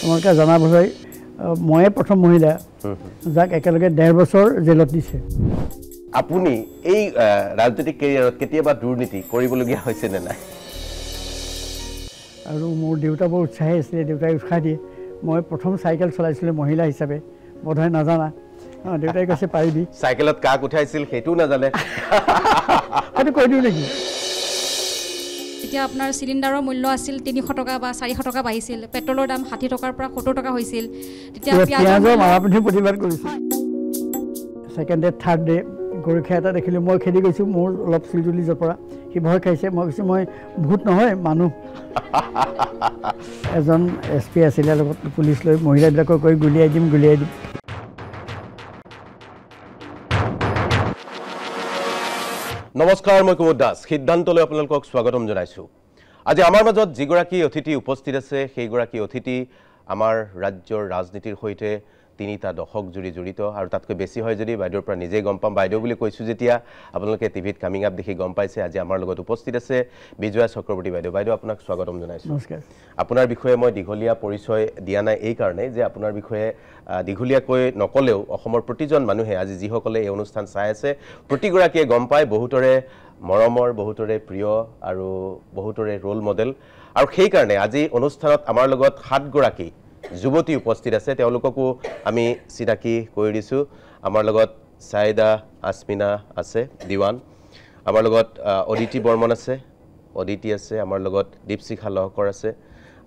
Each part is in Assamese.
তোমালোকে জনাবলৈ ময়ে প্ৰথম মহিলা যাক একেলগে 1.5 বছৰ জেলত দিছে। আপুনি এই ৰাজনৈতিক কেৰিয়াৰত কেতিয়াবা দুৰ্নীতি কৰিবলগীয়া হৈছে নে নাই? আৰু মোৰ দেউতা বৰ উৎসাহী আছিলে, দেউতাই উৎসাহ দিয়ে। মই প্ৰথম চাইকেল চলাইছিলোঁ মহিলা হিচাপে, বোধহয় নাজানা। দেউতাই কৈছে পাৰিবি। চাইকেলত কাক উঠাইছিল সেইটোও নাজানে। সেইটো কৈ দিওঁ নেকি? এতিয়া আপোনাৰ চিলিণ্ডাৰৰ মূল্য আছিল 300 টকা বা 400 টকা বাঢ়িছিল, পেট্ৰলৰ দাম 60 টকাৰ পৰা 70 টকা হৈছিল। তেতিয়া পিঁয়াজৰ মাৰাপিন্ধি প্ৰতিবাদ কৰিছোঁ। ছেকেণ্ড ডে থাৰ্ড ডে গৰখীয়া এটা দেখিলোঁ, মই খেদি গৈছোঁ, মোৰ অলপ চিলজুলি জপৰা, সি ভয় খাইছে। মই কৈছোঁ মই ভূত নহয় মানুহ। এজন SP আছিলে লগত পুলিচ লৈ মহিলাবিলাকক কৈ গুলিয়াই দিম। নমস্কাৰ, মই কুমুদ দাস, সিদ্ধান্তলৈ আপোনালোকক স্বাগতম জনাইছোঁ। আজি আমাৰ মাজত যিগৰাকী অতিথি উপস্থিত আছে সেইগৰাকী অতিথি আমাৰ ৰাজ্যৰ ৰাজনীতিৰ সৈতে 3টা দশক জুৰি জড়িত, আৰু তাতকৈ বেছি হয় যদি বাইদেউৰ পৰা নিজেই গম পাম। বাইদেউ বুলি কৈছোঁ যেতিয়া আপোনালোকে টিভিত কামিং আপ দেখি গম পাইছে। আজি আমাৰ লগত উপস্থিত আছে বিজয়া চক্ৰৱৰ্তী বাইদেউ। বাইদেউ আপোনাক স্বাগতম জনাইছোঁ। নমস্কাৰ। আপোনাৰ বিষয়ে মই দীঘলীয়া পৰিচয় দিয়া নাই এই কাৰণে যে আপোনাৰ বিষয়ে দীঘলীয়াকৈ নকলেও অসমৰ প্ৰতিজন মানুহে আজি যিসকলে এই অনুষ্ঠান চাই আছে প্ৰতিগৰাকীয়ে গম পায় বহুতৰে মৰমৰ, বহুতৰে প্ৰিয় আৰু বহুতৰে ৰোল মডেল। আৰু সেইকাৰণে আজি অনুষ্ঠানত আমাৰ লগত 7 গৰাকী যুৱতী উপস্থিত আছে, তেওঁলোককো আমি চিনাকি কৰি দিছোঁ। আমাৰ লগত চাইদা আসমিনা আছে, দিৱান। আমাৰ লগত অদিতি বৰ্মন আছে, অদিতি আছে। আমাৰ লগত দীপশিখা লহকৰ আছে।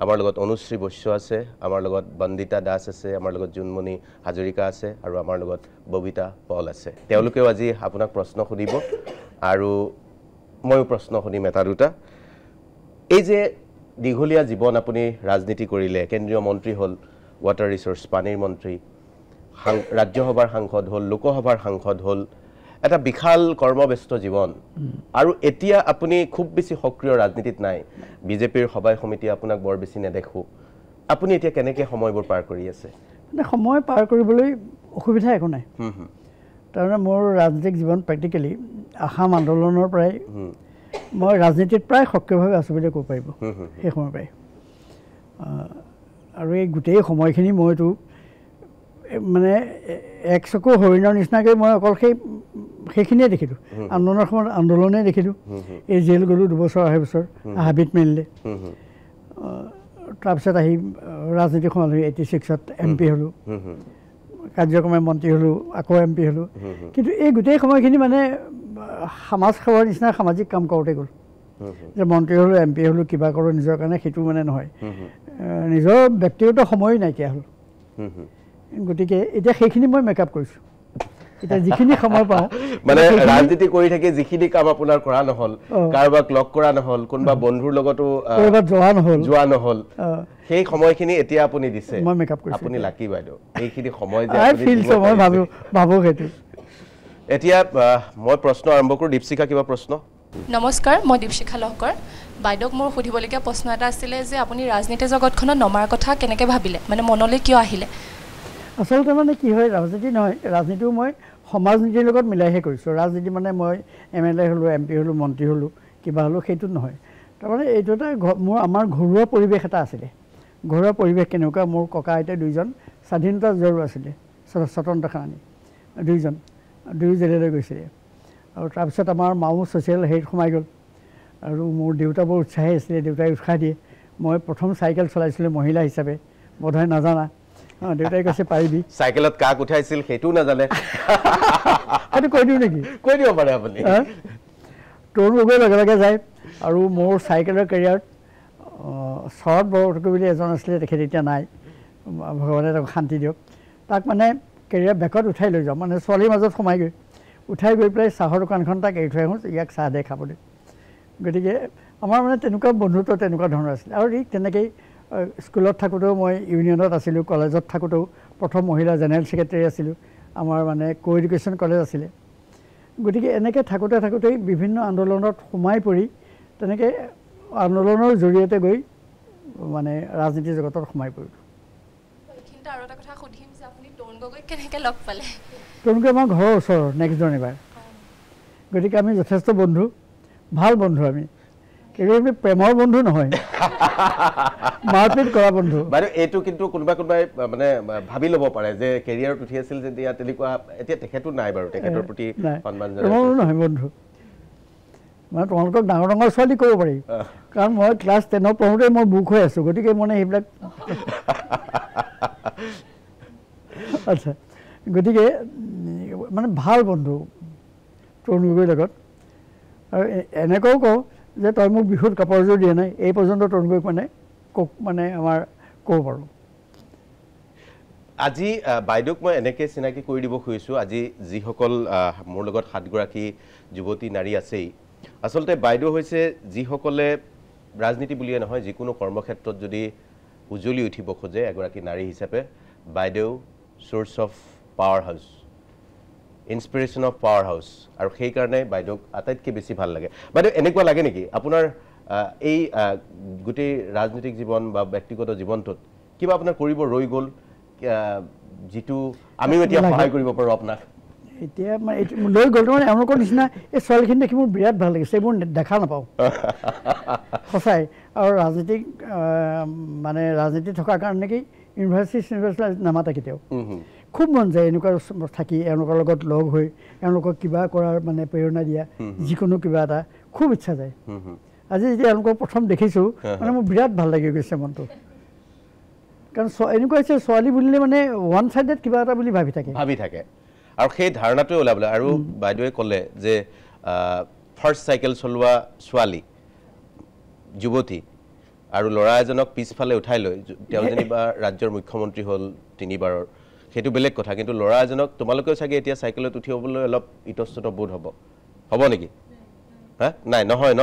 আমাৰ লগত অনুশ্ৰী বৈশ্য আছে। আমাৰ লগত বন্দিতা দাস আছে। আমাৰ লগত জোনমণি হাজৰিকা আছে। আৰু আমাৰ লগত ববিতা পল আছে। তেওঁলোকেও আজি আপোনাক প্ৰশ্ন সুধিব আৰু ময়ো প্ৰশ্ন সুধিম এটা দুটা। এই যে দীঘলীয়া জীৱন আপুনি ৰাজনীতি কৰিলে, কেন্দ্ৰীয় মন্ত্ৰী হ'ল, ৱাটাৰ ৰিচোৰ্চ পানীৰ মন্ত্ৰী, ৰাজ্যসভাৰ সাংসদ হ'ল, লোকসভাৰ সাংসদ হ'ল, এটা বিশাল কৰ্মব্যস্ত জীৱন। আৰু এতিয়া আপুনি খুব বেছি সক্ৰিয় ৰাজনীতিত নাই। বিজেপিৰ সভাই সমিতি আপোনাক বৰ বেছি নেদেখোঁ। আপুনি এতিয়া কেনেকৈ সময়বোৰ পাৰ কৰি আছে? মানে সময় পাৰ কৰিবলৈ অসুবিধা একো নাই। তাৰমানে মোৰ ৰাজনৈতিক জীৱন প্ৰেক্টিকেলি আসাম আন্দোলনৰ পৰাই মই ৰাজনীতিত প্ৰায় সক্ৰিয়ভাৱে আছোঁ বুলি ক'ব পাৰিব সেই সময়ৰ পৰাই। আৰু এই গোটেই সময়খিনি মইতো মানে এক চকু হৰিণৰ নিচিনাকৈ মই অকল সেইখিনিয়ে দেখিলোঁ। আন্দোলনৰ সময়ত আন্দোলনেই দেখিলোঁ। এই জেল গ'লোঁ 2 বছৰ 2.5 বছৰ, হাবিত মেলিলে। তাৰপিছত আহি ৰাজনীতি সোমালোঁ। 86ত MP হ'লোঁ, কাৰ্যক্ৰমে মন্ত্ৰী হ'লোঁ, আকৌ MP হ'লোঁ। কিন্তু এই গোটেই সময়খিনি মানে সমাজ সেৱাৰ নিচিনা সামাজিক কাম কৰোঁতে গ'ল। যে মন্ত্ৰী হ'লোঁ, MP হ'লোঁ, কিবা কৰোঁ নিজৰ কাৰণে, সেইটো মানে নহয়। নিজৰ ব্যক্তিগত সময়ো নাইকিয়া হ'ল। গতিকে এতিয়া সেইখিনি মই মেকআপ কৰিছোঁ। এতিয়া যিখিনি সময় পাওঁ মানে ৰাজনীতি কৰি থাকি যিখিনি কাম আপোনাৰ কৰা নহ'ল, কাৰোবাক লগ কৰা নহ'ল, কোনোবা বন্ধুৰ লগতো যোৱা নহ'ল, সেই সময়খিনি এতিয়া আপুনি দিছে। মই মেকআপ কৰিছোঁ। আপুনি লাকি বাইদেউ, এইখিনি সময় যে মই ভাবোঁ সেইটো। এতিয়া মই প্ৰশ্ন আৰম্ভ কৰোঁ। দীপশিখা, কিবা প্ৰশ্ন? নমস্কাৰ, মই দীপশিখা লহকৰ। বাইদেউক মোৰ সুধিবলগীয়া প্ৰশ্ন এটা আছিলে যে আপুনি ৰাজনীতি জগতখনত নমাৰ কথা কেনেকৈ ভাবিলে, মানে মনলৈ কিয় আহিলে? আচলতে মানে কি হয়, ৰাজনীতি নহয়, ৰাজনীতিও মই সমাজ নীতিৰ লগত মিলাইহে কৰিছোঁ। ৰাজনীতি মানে মই MLA হ'লোঁ, MP হ'লোঁ, মন্ত্ৰী হ'লোঁ, কিবা হ'লোঁ, সেইটোত নহয়। তাৰমানে এইটো এটা আমাৰ ঘৰুৱা পৰিৱেশ এটা আছিলে। ঘৰুৱা পৰিৱেশ কেনেকুৱা, মোৰ ককা আইতা 2জন স্বাধীনতা যুঁজাৰু আছিলে, স্বতন্ত্ৰ সেনানী, 2জন, 2 জেললৈ গৈছিলে। আৰু তাৰপিছত আমাৰ মাও ছ'চিয়েল হেৰিত সোমাই গ'ল। আৰু মোৰ দেউতা বৰ উৎসাহী আছিলে, দেউতাই উৎসাহ দিয়ে। মই প্ৰথম চাইকেল চলাইছিলোঁ মহিলা হিচাপে, বোধহয় নাজানা। দেউতাই কৈছে পাৰিবি। চাইকেলত কাক উঠাইছিল সেইটোও নাজানে। সেইটো কৈ দিওঁ নেকি? কৈ দিব পাৰে আপুনি। তৰুণ গগৈ লগে লগে যায়। আৰু মোৰ চাইকেলৰ কেৰিয়াৰত শৰৎ বৰদলৈ বুলি এজন আছিলে, তেখেত এতিয়া নাই, ভগৱানে তেওঁক শান্তি দিয়ক। তাক মানে কেৰিয়াৰ বেকত উঠাই লৈ যাওঁ, মানে ছোৱালীৰ মাজত সোমাই গৈ উঠাই গৈ পেলাই চাহৰ দোকানখন তাক এৰি থৈ আহোঁ, ইয়াক চাহ দে খাবলৈ। গতিকে আমাৰ মানে তেনেকুৱা বন্ধুত্ব তেনেকুৱা ধৰণৰ আছিলে। আৰু ঠিক তেনেকেই স্কুলত থাকোঁতেও মই ইউনিয়নত আছিলোঁ, কলেজত থাকোঁতেও প্ৰথম মহিলা জেনেৰেল ছেক্ৰেটাৰী আছিলোঁ। আমাৰ মানে কো এডুকেশ্যন কলেজ আছিলে। গতিকে এনেকৈ থাকোঁতেই বিভিন্ন আন্দোলনত সোমাই পৰি তেনেকৈ আন্দোলনৰ জৰিয়তে গৈ মানে ৰাজনীতি জগতত সোমাই পৰিলোঁ। এইখিনিতে আৰু এটা কথা সুধিম যে আপুনি তৰুণ গগৈক কেনেকৈ লগ পালে? তৰুণ গগৈ আমাৰ ঘৰৰ ওচৰৰ, নেক্সট ড'ৰ নেইবাৰ। গতিকে আমি যথেষ্ট বন্ধু, ভাল বন্ধু আমি। কেৰিয়াৰ প্ৰেমৰ বন্ধু নহয় মাৰপিট কৰা বন্ধু বাৰু এইটো কিন্তু কোনোবাই মানে ভাবি ল'ব পাৰে যে কেৰিয়াৰত উঠি আছিল যেতিয়া তেনেকুৱা এতিয়া তেখেতো নাই বাৰু তেখেতৰ প্ৰতি সন্মান জনাইছো নহয় বন্ধু মানে তোমালোকক ডাঙৰ ডাঙৰ ছোৱালী ক'ব পাৰি কাৰণ মই ক্লাছ 10 পঢ়োঁতে মই বুক হৈ আছোঁ গতিকে মানে সেইবিলাক আচ্ছা গতিকে মানে ভাল বন্ধু তৰুণ গগৈৰ লগত আৰু এনেকুৱাও কওঁ যে তই মোক বিহুত কাপোৰযোৰ দিয়া নাই এই পৰ্যন্ত তৰুণ গগৈক মানে আমাৰ ক'ব পাৰোঁ আজি বাইদেউক মই এনেকৈ চিনাকি কৰি দিব খুজিছোঁ আজি যিসকল মোৰ লগত 7গৰাকী যুৱতী নাৰী আছেই আচলতে বাইদেউ হৈছে যিসকলে ৰাজনীতি বুলিয়ে নহয় যিকোনো কৰ্মক্ষেত্ৰত যদি উজ্বলি উঠিব খোজে এগৰাকী নাৰী হিচাপে বাইদেউ source of power house inspiration of power house আৰু সেইকাৰণে বাইদেউক আটাইতকৈ বেছি ভাল লাগে বাইদেউ এনেকুৱা লাগে নেকি আপোনাৰ এই গোটেই ৰাজনৈতিক জীৱন বা ব্যক্তিগত জীৱনটোত কিবা আপোনাৰ কৰিব ৰৈ গ'ল যিটো আমিও এতিয়া সহায় কৰিব পাৰোঁ আপোনাক এতিয়া মানে লৈ গ'ল মানে এওঁলোকৰ নিচিনা এই ছোৱালীখিনি দেখি মোৰ বিৰাট ভাল লাগিছে এইবোৰ দেখা নাপাওঁ সঁচাই আৰু ৰাজনীতিক মানে ৰাজনীতি থকাৰ কাৰণে কি ইউনিভাৰ্চিটি নামাতা কেতিয়াও খুব মন যায় এনেকুৱা থাকি এওঁলোকৰ লগত লগ হৈ এওঁলোকক কিবা কৰাৰ মানে প্ৰেৰণা দিয়া যিকোনো কিবা এটা খুব ইচ্ছা যায় আজি যেতিয়া এওঁলোকক প্ৰথম দেখিছোঁ মানে মোৰ বিৰাট ভাল লাগি গৈছে মনটো কাৰণ এনেকুৱা হৈছে ছোৱালী বুলিলে মানে ওৱান চাইডেড কিবা এটা বুলি ভাবি থাকে আৰু সেই ধাৰণাটোৱে ওলাবলৈ আৰু বাইদেৱে ক'লে যে ফাৰ্ষ্ট চাইকেল চলোৱা ছোৱালী যুৱতী আৰু ল'ৰা এজনক পিছফালে উঠাই লৈ তেওঁ যেনিবা ৰাজ্যৰ মুখ্যমন্ত্ৰী হ'ল 3বাৰৰ সেইটো বেলেগ কথা কিন্তু ল'ৰা এজনক তোমালোকেও চাগে এতিয়া চাইকেলত উঠিবলৈ অলপ ইতস্তত বোধ হ'ব নেকি হা নাই নহয় ন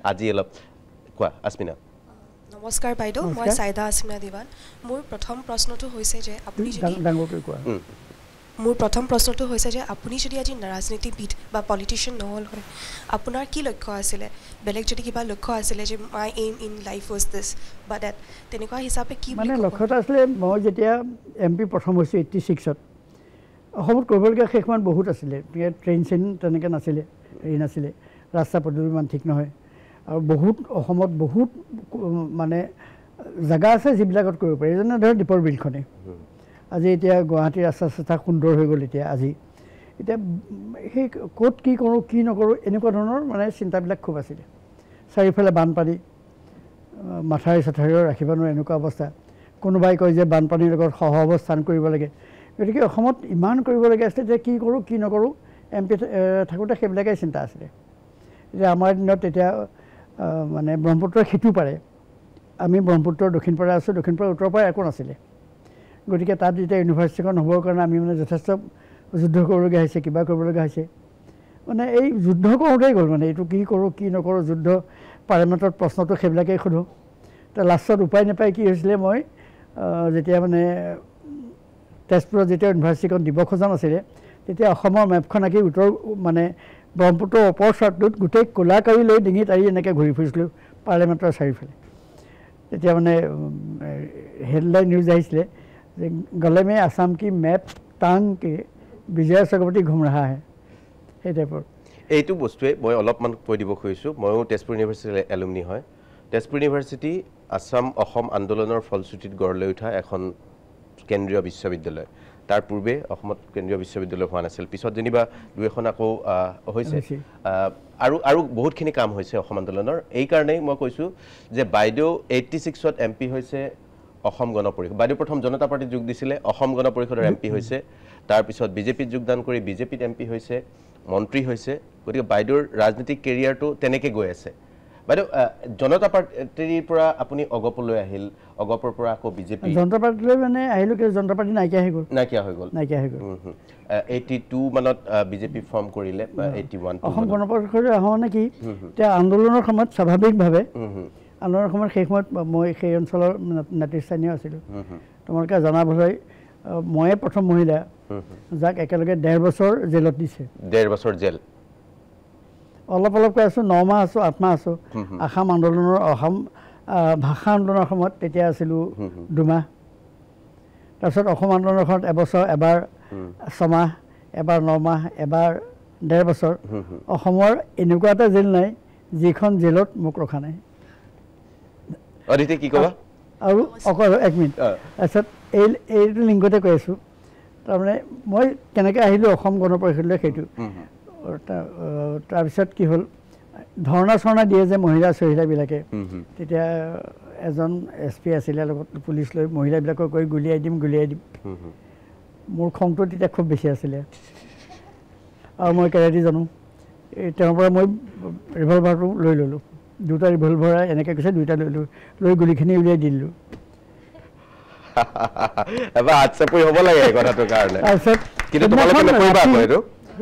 আজি অলপ কোৱা আস্মিনা নমস্কাৰ বাইদেউ মই সাইদা আস্মিনা দিৱান মোৰ প্ৰথম প্ৰশ্নটো হৈছে যে আপুনি যদি ডাঙৰকৈ কোৱা মোৰ প্ৰথম প্ৰশ্নটো হৈছে যে আপুনি যদি আজি ৰাজনীতিবিদ বা পলিটিচিয়ান নহ'ল হয় আপোনাৰ কি লক্ষ্য আছিলে বেলেগ যদি কিবা লক্ষ্য আছিলে যে my aim in life was this বা ডেট তেনেকুৱা হিচাপে কি মানে লক্ষ্যটো আছিলে মই যেতিয়া MP প্ৰথম হৈছোঁ 86ত অসমত কৰিবলগীয়া শেষমান বহুত আছিলে ট্ৰেইন চেইন তেনেকৈ নাছিলে হেৰি নাছিলে ৰাস্তা পদূলি ইমান ঠিক নহয় আৰু বহুত অসমত বহুত মানে জেগা আছে যিবিলাকত কৰিব পাৰি যেনে ধৰক দীপৰ বিলখনেই আজি এতিয়া গুৱাহাটীৰ ৰাস্তা চাস্তা সুন্দৰ হৈ গ'ল এতিয়া সেই ক'ত কি কৰোঁ কি নকৰোঁ এনেকুৱা ধৰণৰ মানে চিন্তাবিলাক খুব আছিলে চাৰিওফালে বানপানী মাথাউৰি চাথাউৰিও ৰাখিব নোৱাৰে এনেকুৱা অৱস্থা কোনোবাই কয় যে বানপানীৰ লগত সহ অৱস্থান কৰিব লাগে গতিকে অসমত ইমান কৰিবলগীয়া আছিলে যে কি কৰোঁ কি নকৰোঁ MP থাকোঁতে সেইবিলাকেই চিন্তা আছিলে এতিয়া আমাৰ দিনত এতিয়া মানে ব্ৰহ্মপুত্ৰৰ সিটো পাৰে আমি ব্ৰহ্মপুত্ৰৰ দক্ষিণ পাৰে আছোঁ দক্ষিণ পাৰে উত্তৰ পাৰে একো নাছিলে গতিকে তাত যেতিয়া ইউনিভাৰ্চিটিখন হ'বৰ কাৰণে আমি মানে যথেষ্ট যুদ্ধ কৰিবলগীয়া হৈছে কিবা কৰিবলগীয়া হৈছে মানে এই যুদ্ধ কৰোঁতেই গ'ল মানে এইটো কি কৰোঁ কি নকৰোঁ যুদ্ধ পাৰ্লিয়ামেণ্টত প্ৰশ্নটো সেইবিলাকেই সোধোঁ তো লাষ্টত উপায় নাপায় কি হৈছিলে মই যেতিয়া মানে তেজপুৰত যেতিয়া ইউনিভাৰ্চিটিখন দিব খোজা নাছিলে তেতিয়া অসমৰ মেপখন আঁকি উত্তৰ মানে ব্ৰহ্মপুত্ৰৰ ওপৰ চাইডটোত গোটেই ক'লা কাৰি লৈ ডিঙিত আৰি এনেকৈ ঘূৰি ফুৰিছিলোঁ পাৰ্লিয়ামেণ্টৰ চাৰিওফালে তেতিয়া মানে হেডলাইন নিউজ আহিছিলে যে গলে মে আসাম কি মেপ টাং কে বিজয় চক্ৰৱৰ্তী ঘুম ৰহা হে সেই টাইপৰ এইটো বস্তুৱে মই অলপমান কৈ দিব খুজিছোঁ ময়ো তেজপুৰ ইউনিভাৰ্চিটিৰ এলুমনি হয় তেজপুৰ ইউনিভাৰ্চিটি অসম আন্দোলনৰ ফলশ্ৰুতিত গঢ় লৈ উঠা এখন কেন্দ্ৰীয় বিশ্ববিদ্যালয় তাৰ পূৰ্বে অসমত কেন্দ্ৰীয় বিশ্ববিদ্যালয় হোৱা নাছিল পিছত যেনিবা দুই এখন আকৌ হৈছে আৰু বহুতখিনি কাম হৈছে অসম আন্দোলনৰ এইকাৰণেই মই কৈছোঁ যে বাইদেউ 86ত MP হৈছে অসম গণ পৰিষদ বাইদেউ প্ৰথম জনতা পাৰ্টিত যোগ দিছিলে অসম গণ পৰিষদৰ MP হৈছে তাৰপিছত বিজেপিত যোগদান কৰি বিজেপিত MP হৈছে মন্ত্ৰী হৈছে গতিকে বাইদেউৰ ৰাজনীতিক কেৰিয়াৰটো তেনেকৈ গৈ আছে বাইদেউ জনতা পাৰ্টিৰ পৰা আপুনি অগপলৈ আহিল অগপৰ পৰা আকৌ বিজেপি জনতা পাৰ্টিলৈ মানে আহিলোঁ কিন্তু জনতা পাৰ্টি নাইকিয়া হৈ গ'ল 82 মানত বিজেপি ফৰ্ম কৰিলে 81 অসম গণ পৰিষদলৈ অহা মানে কি এতিয়া আন্দোলনৰ সময়ত স্বাভাৱিকভাৱে আন্দোলনৰ সময়ত সেই সময়ত মই সেই অঞ্চলৰ নেতৃস্থানীয় আছিলোঁ তোমালোকে জনাবলৈ ময়ে প্ৰথম মহিলা যাক একেলগে 1.5 বছৰ জেলত দিছে 1.5 বছৰ জেল অলপ কৈ আছোঁ 9 মাহ আছোঁ 8 মাহ আছোঁ অসম ভাষা আন্দোলনৰ সময়ত তেতিয়া আছিলোঁ 2 মাহ তাৰপিছত অসম আন্দোলনৰ সময়ত এবছৰ এবাৰ 6 মাহ এবাৰ 9 মাহ এবাৰ 1.5 বছৰ অসমৰ এনেকুৱা এটা জেল নাই যিখন জেলত মোক ৰখা নাই। অদিতি কি ক'বা? আৰু অকল 1 মিনিট তাৰপিছত এইটো লিংকতে কৈ আছোঁ, তাৰমানে মই কেনেকৈ আহিলোঁ অসম গণ পৰিষদলৈ সেইটো। তাৰপিছত কি হ'ল, ধৰ্ণা চৰ্ণা দিয়ে যে মহিলা চহিলাবিলাকে, তেতিয়া এজন SP আছিলে লগত পুলিচ লৈ মহিলাবিলাকক কৈ গুলিয়াই দিম। মোৰ খংটো তেতিয়া খুব বেছি আছিলে আৰু মই কেৰাটী জানো। তেওঁৰ পৰা মই ৰিভলভাৰটো লৈ ল'লোঁ, 2টা ৰিভলভাৰ এনেকৈ কৈছে, 2টা লৈ গুলিখিনি উলিয়াই দি দিলোঁ।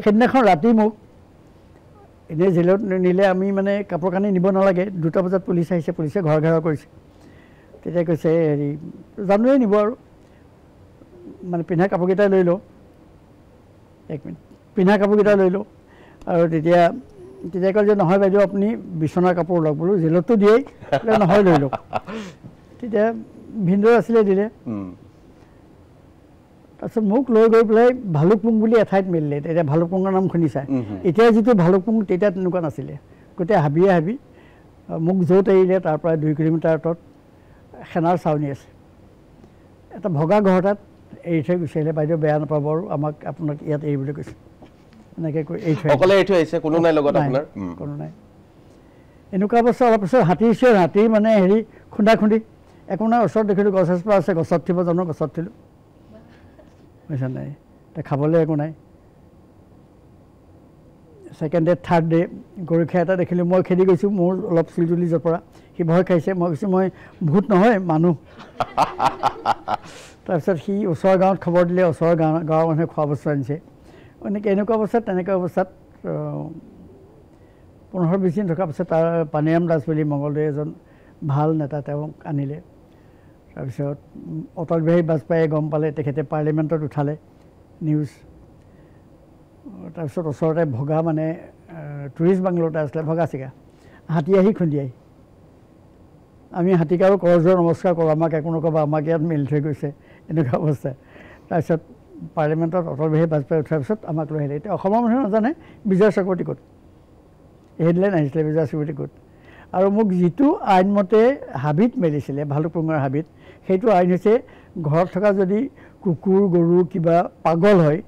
সেইদিনাখন ৰাতি মোক এনেই জেলত নিলে আমি মানে কাপোৰ কানি নিব নালাগে, 2টা বজাত পুলিচ আহিছে, পুলিচে ঘৰ ঘেৰাও কৰিছে। তেতিয়া কৈছে হেৰি জানুৱাৰী নিব আৰু মানে পিন্ধা কাপোৰকেইটা লৈ লওঁ, 1 মিনিট, পিন্ধা কাপোৰকেইটা লৈ লওঁ। আৰু তেতিয়া ক'লে যে নহয় বাইদেউ আপুনি বিচনাৰ কাপোৰ লওক। বোলো জেলততো দিয়েই, নহয় লৈ লওক। তেতিয়া ভিনদেউ আছিলে দিলে। তাৰপিছত মোক লৈ গৈ পেলাই ভালুকপুং বুলি এঠাইত মেলিলে। তেতিয়া ভালুকপুঙৰ নাম শুনিছা? এতিয়া যিটো ভালুকপুং তেতিয়া তেনেকুৱা নাছিলে, গোটেই হাবিয়ে হাবি। মোক য'ত এৰিলে তাৰ পৰা 2 কিলোমিটাৰ আঁতৰত সেনাৰ চাউনি আছে, এটা ভগা ঘৰ তাত এৰি থৈ গুচি আহিলে। বাইদেউ বেয়া নাপাব আৰু আপোনাক ইয়াত এৰিবলৈ কৈছে, এনেকৈ কৈ এৰি থৈ আহিছে। কোনো নাই লগত আপোনাৰ? কোনো নাই। এনেকুৱা অৱস্থা। অলপ পিছত হাতীৰ মানে হেৰি খুন্দা একো নাই। ওচৰত দেখিলোঁ গছ এজোপা আছে, গছত থিব জানো, গছত থিলোঁ, বুজিছা নাই? খাবলৈ একো নাই। 2nd ডে 3rd ডে গৰখীয়া এটা দেখিলোঁ, মই খেদি গৈছোঁ, মোৰ অলপ চুলি জপৰা, সি ভয় খাইছে। মই কৈছোঁ মই ভূত নহয় মানুহ। তাৰপিছত সি ওচৰৰ গাঁৱত খবৰ দিলে, ওচৰৰ গাঁৱৰ মানুহে খোৱা বস্তু আনিছে। এনেকুৱা অৱস্থাত 15-20 দিন থকাৰ পিছত তাৰ পানীৰাম দাস বুলি মঙলদৈ এজন ভাল নেতা, তেওঁক আনিলে। তাৰপিছত অটল বিহাৰী বাজপেয়ীয়ে গম পালে, তেখেতে পাৰ্লিমেণ্টত উঠালে নিউজ। তাৰপিছত ওচৰতে ভগা মানে টুৰিষ্ট বাংলো এটা আছিলে, ভগা চিগা, হাতী আহি খুন্দিয়াই। আমি হাতীক আৰু কৰজোৰ নমস্কাৰ কৰোঁ, আমাক একো নক'বা, আমাক ইয়াত মেলি থৈ গৈছে, এনেকুৱা অৱস্থা। তাৰপিছত পাৰ্লিমেণ্টত অটল বিহাৰী বাজপেয়ী উঠাৰ পিছত আমাক লৈ আহিলে। এতিয়া অসমৰ মানুহে নাজানে বিজয় চক্ৰৱৰ্তী ক'ত, হেডলাইন আহিছিলে বিজয় চক্ৰৱৰ্তী ক'ত। আৰু মোক যিটো আইনমতে হাবিত মেলিছিলে, ভালুকপুঙৰ হাবিত, সেইটো আইন হৈছে ঘৰত থকা যদি কুকুৰ গৰু কিবা পাগল হয়,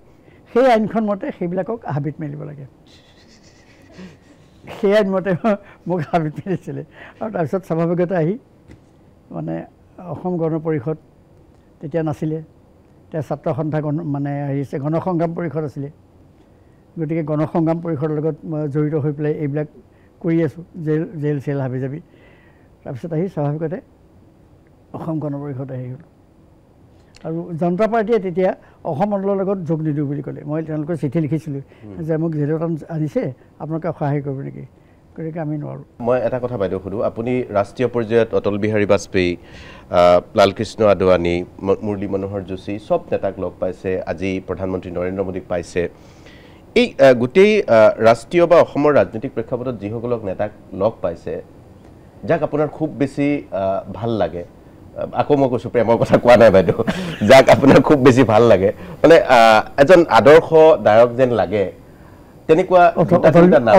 সেই আইনখন মতে সেইবিলাকক হাবিত মেলিব লাগে। সেই আইনমতে মোক হাবিত মেলিছিলে। আৰু তাৰপিছত স্বাভাৱিকতে আহি মানে অসম গণ পৰিষদ তেতিয়া নাছিলে, তেতিয়া ছাত্ৰ সন্থা মানে হেৰি আছে, গণসংগ্ৰাম পৰিষদ আছিলে। গতিকে গণসংগ্ৰাম পৰিষদৰ লগত মই জড়িত হৈ পেলাই এইবিলাক কৰি আছোঁ, জেল চেল হাবি যাবি। তাৰপিছত আহি স্বাভাৱিকতে অসম গণ পৰিষদ আহি গ'ল। আৰু জনতা পাৰ্টীয়ে তেতিয়া অসম মণ্ডলৰ লগত যোগ নিদিওঁ বুলি ক'লে। মই তেওঁলোকক চিঠি লিখিছিলোঁ যে মোক জেলত আনিছে, আপোনালোকে সহায় কৰিব নেকি? গতিকে আমি নোৱাৰোঁ। মই এটা কথা বাইদেউ সুধোঁ, আপুনি ৰাষ্ট্ৰীয় পৰ্যায়ত অটল বিহাৰী বাজপেয়ী, লালকৃষ্ণ আদৱানী, মুৰলী মনোহৰ যোশী চব নেতাক লগ পাইছে, আজি প্ৰধানমন্ত্ৰী নৰেন্দ্ৰ মোদীক পাইছে। এই গোটেই ৰাষ্ট্ৰীয় বা অসমৰ ৰাজনৈতিক প্ৰেক্ষাপটত যিসকলক নেতাক লগ পাইছে, যাক আপোনাৰ খুব বেছি ভাল লাগে, আকৌ মই কৈছোঁ প্ৰেমৰ কথা কোৱা নাই বাইদেউ, যাক আপোনাৰ খুব বেছি ভাল লাগে, মানে এজন আদৰ্শ নায়ক যেন লাগে, তেনেকুৱা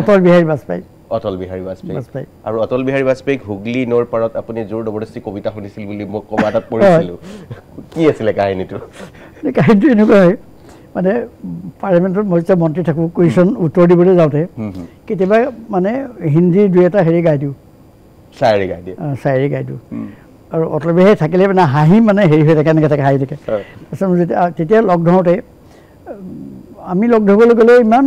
অটল বিহাৰী বাজপেয়ী। আৰু অটল বিহাৰী বাজপেয়ীক হুগলী নৈৰ পাৰত আপুনি জোৰ জবৰদস্তি কবিতা শুনিছিল বুলি মোক ক'ৰবাত এটাত পঢ়িছিলোঁ। কি আছিলে কাহিনীটো? কাহিনীটো এনেকুৱা হয়, মানে পাৰ্লিমেণ্টত মই যেতিয়া মন্ত্ৰী থাকোঁ, কুৱেশ্যন উত্তৰ দিবলৈ যাওঁতে কেতিয়াবা মানে হিন্দী 2-এটা হেৰি গাই দিওঁ, চায়েৰী গাই দিওঁ। আৰু অটল বিহাৰী থাকিলে মানে হাঁহি মানে হেৰি হৈ থাকে, এনেকৈ থাকে, হাঁহি থাকে। তাৰপিছত তেতিয়া লগ ধৰোঁতে আমি লগ ধৰিবলৈ গ'লে ইমান